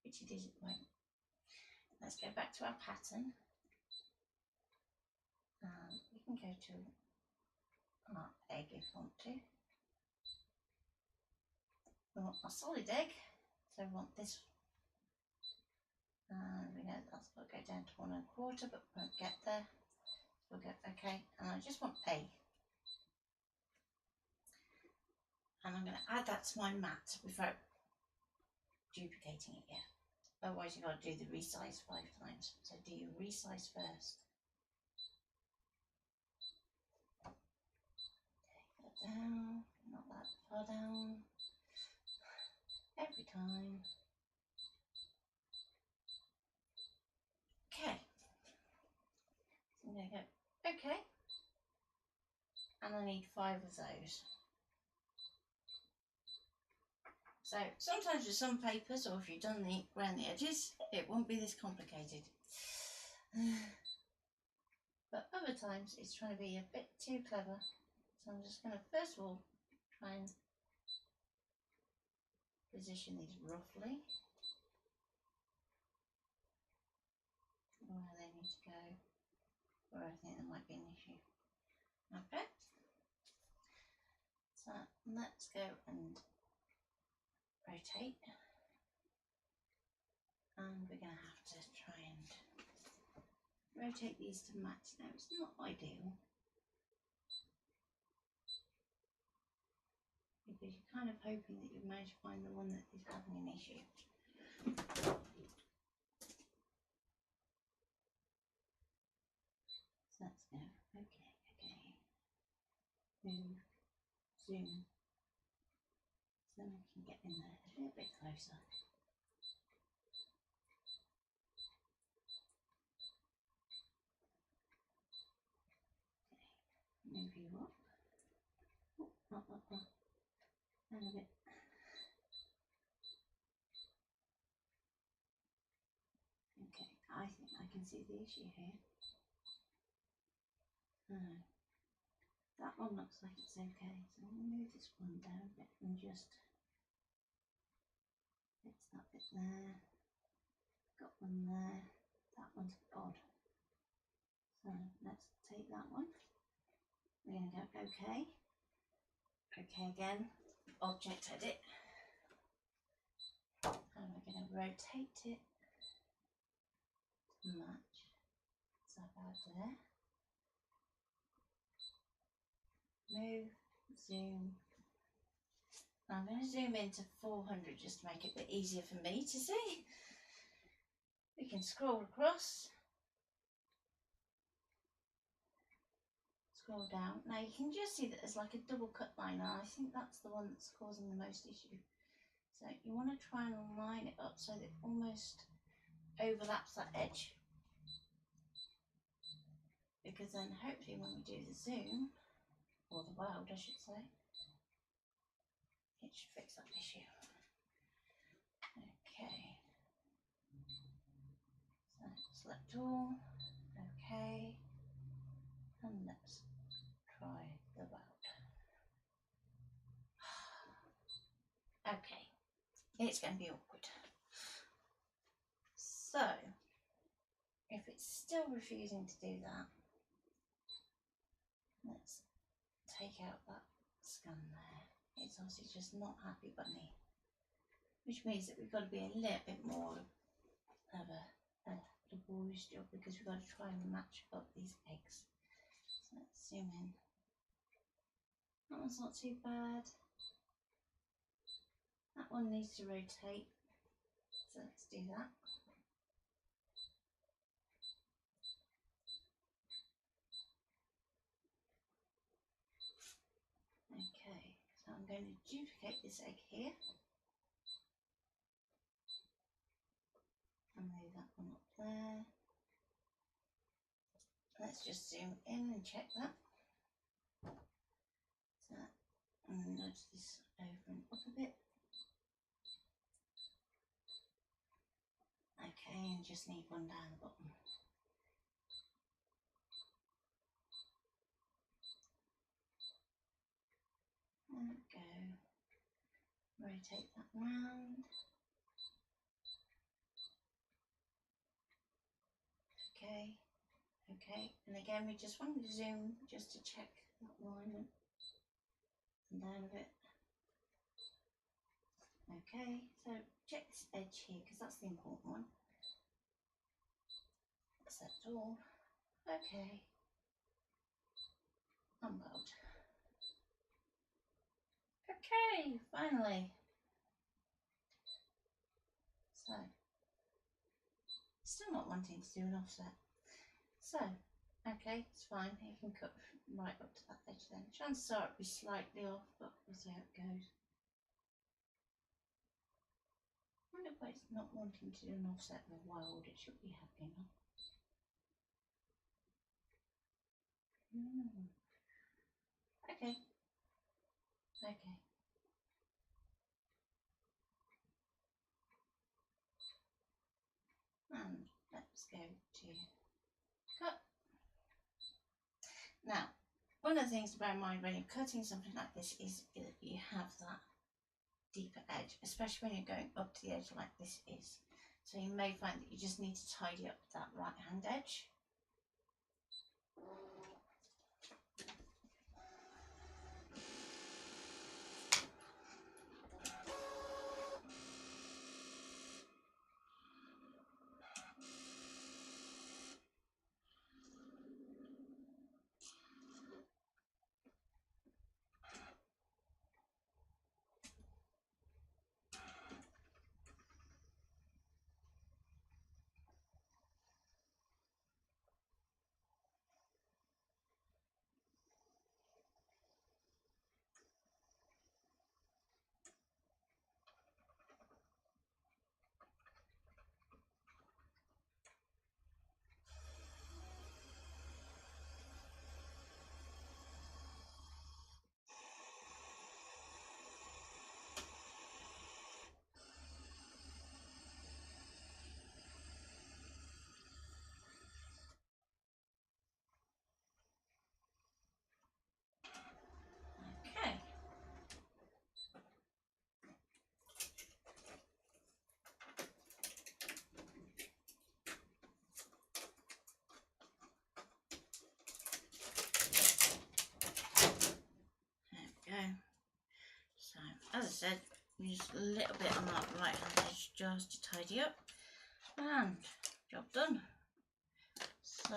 which it is at the moment, let's go back to our pattern. We can go to our egg if we want to. We want a solid egg, so we want this. And we know that's got to go down to 1 1/4, but we won't get there. We'll go okay, and I just want A. And I'm going to add that to my mat without duplicating it yet. Otherwise you've got to do the resize 5 times. So do your resize first. Take that down, not that far down. Every time. and I need 5 of those. So sometimes with some papers, or if you've done the around the edges, it won't be this complicated. But other times it's trying to be a bit too clever. So I'm just going to first of all try and position these roughly where they need to go, where I think there might be an issue. Okay, so let's go and rotate, and we're going to have to try and rotate these to match. Now it's not ideal because you're kind of hoping that you've managed to find the one that is having an issue. So let's go, okay, move, zoom, so we can get in there a little bit closer. Okay, move you up. And a bit. Okay, I think I can see the issue here. That one looks like it's okay, so I'm going to move this one down a bit and just fix that bit there. Got one there. That one's odd. So let's take that one. We're going to go okay. Okay again. Object edit. And we're going to rotate it to match. So about there. Move, zoom. I'm going to zoom into 400 just to make it a bit easier for me to see. We can scroll across. Scroll down. Now you can just see that there's like a double cut line, and I think that's the one that's causing the most issue. So you want to try and line it up so that it almost overlaps that edge, because then hopefully when we do the zoom, or the weld I should say, it should fix that issue. Okay, so select all, okay, and let's try the weld. Okay, it's going to be awkward. So if it's still refusing to do that, let's take out that scan there. It's obviously just not happy bunny, which means that we've got to be a little bit more of a laborious job, because we've got to try and match up these eggs. So let's zoom in. That one's not too bad. That one needs to rotate, so let's do that. Okay, so I'm going to duplicate this egg here and move that one up there. Let's just zoom in and check that. So, and nudge this over and up a bit. Okay, and just need one down the bottom. There we go. Rotate that round. Okay, okay, and again we just want to zoom just to check that alignment, and down a bit. Okay, so check this edge here because that's the important one. Select all. Okay, and weld. Okay, finally. So, still not wanting to do an offset. So, okay, it's fine. You can cut right up to that edge then. Chances are it'll be slightly off, but we'll see how it goes. I wonder why it's not wanting to do an offset with weld. It should be happy enough. Okay. Okay. And let's go to cut. Now, one of the things to bear in mind when you're cutting something like this is that you have that deeper edge, especially when you're going up to the edge like this is. So you may find that you just need to tidy up that right hand edge. Okay. There we go. So, as I said, use a little bit on that right hand edge just to tidy up, and job done. So,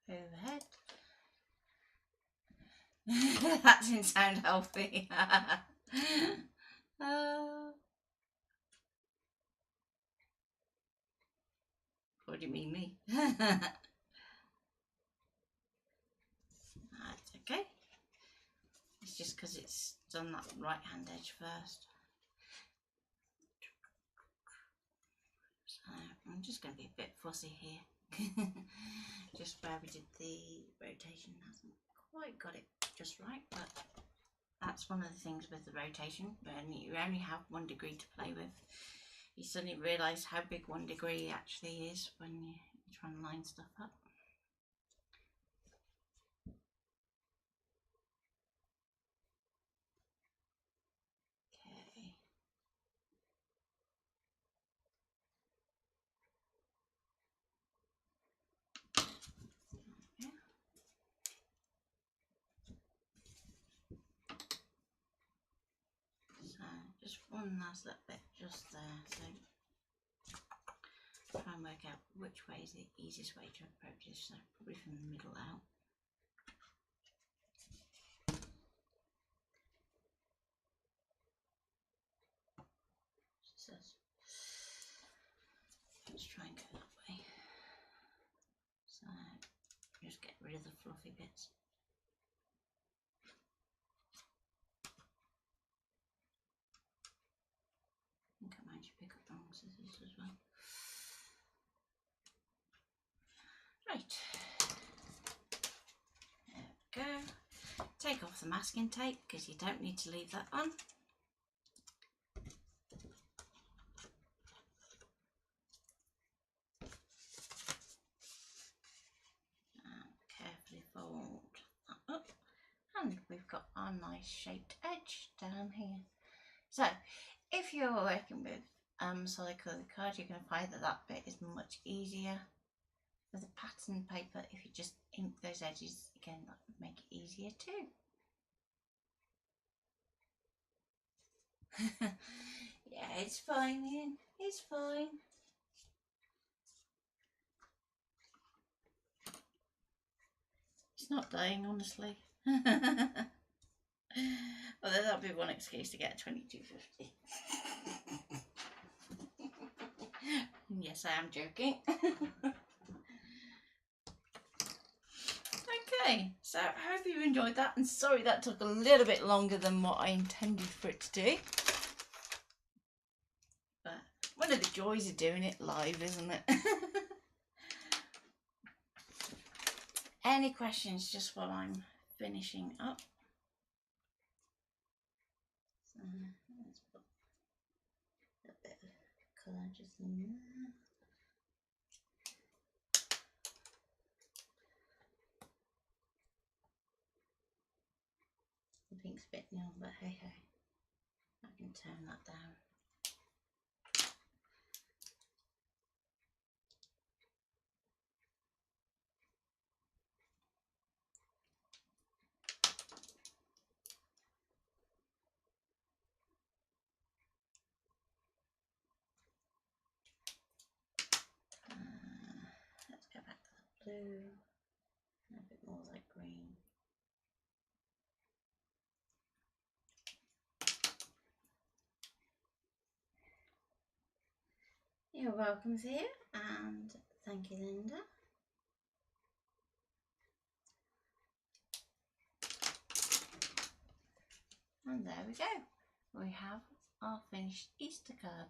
overhead. That didn't sound healthy. What do you mean, me? That's okay. It's just because it's done that right hand edge first. So I'm just going to be a bit fussy here. Just where we did the rotation hasn't quite got it just right, but that's one of the things with the rotation. When you only have 1 degree to play with, you suddenly realise how big 1 degree actually is when you try and line stuff up. Okay. Yeah. So just one last little bit just there. So try and work out which way is the easiest way to approach this. So probably from the middle out. So let's try and go that way. So just get rid of the fluffy bits. I think I might pick up the wrong scissors as well. Right, there we go. Take off the masking tape because you don't need to leave that on. And carefully fold that up. And we've got our nice shaped edge down here. So if you're working with solid coloured card, you're going to find that that bit is much easier. With a pattern paper, if you just ink those edges again, that would make it easier too. Yeah, it's fine, Ian. It's fine. It's not dying, honestly. Although that'll be one excuse to get 22.50. Yes, I am joking. Okay, so I hope you enjoyed that, and sorry that took a little bit longer than what I intended for it to do. But one of the joys of doing it live, isn't it? Any questions just while I'm finishing up? Let's put a bit of colour just in there. The pink's a bit neon, but hey hey, I can turn that down. Let's go back to the blue and a bit more like green. You're welcome, Zia, and thank you, Linda. And there we go. We have our finished Easter card.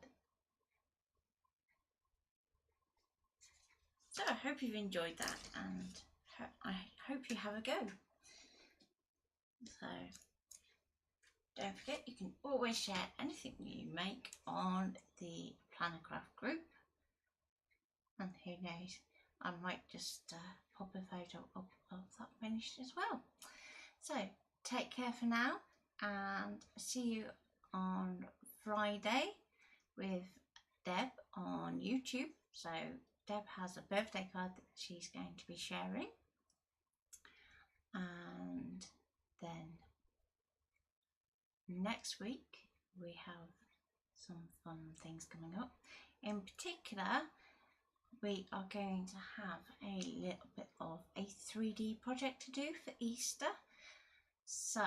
So I hope you've enjoyed that, and I hope you have a go. So don't forget, you can always share anything you make on the Planner Craft group. And who knows, I might just pop a photo of that finished as well. So take care for now, and see you on Friday with Deb on YouTube. So Deb has a birthday card that she's going to be sharing, and then next week we have some fun things coming up. In particular, we are going to have a little bit of a 3D project to do for Easter. So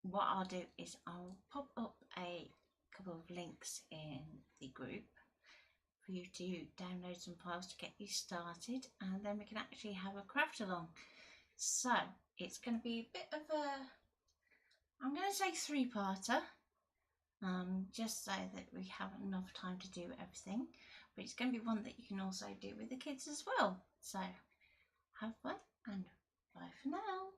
what I'll do is I'll pop up a couple of links in the group for you to download some files to get you started, and then we can actually have a craft along. So it's going to be a bit of a, I'm going to say 3-parter, just so that we have enough time to do everything, but it's going to be one that you can also do with the kids as well. So have fun, and bye for now.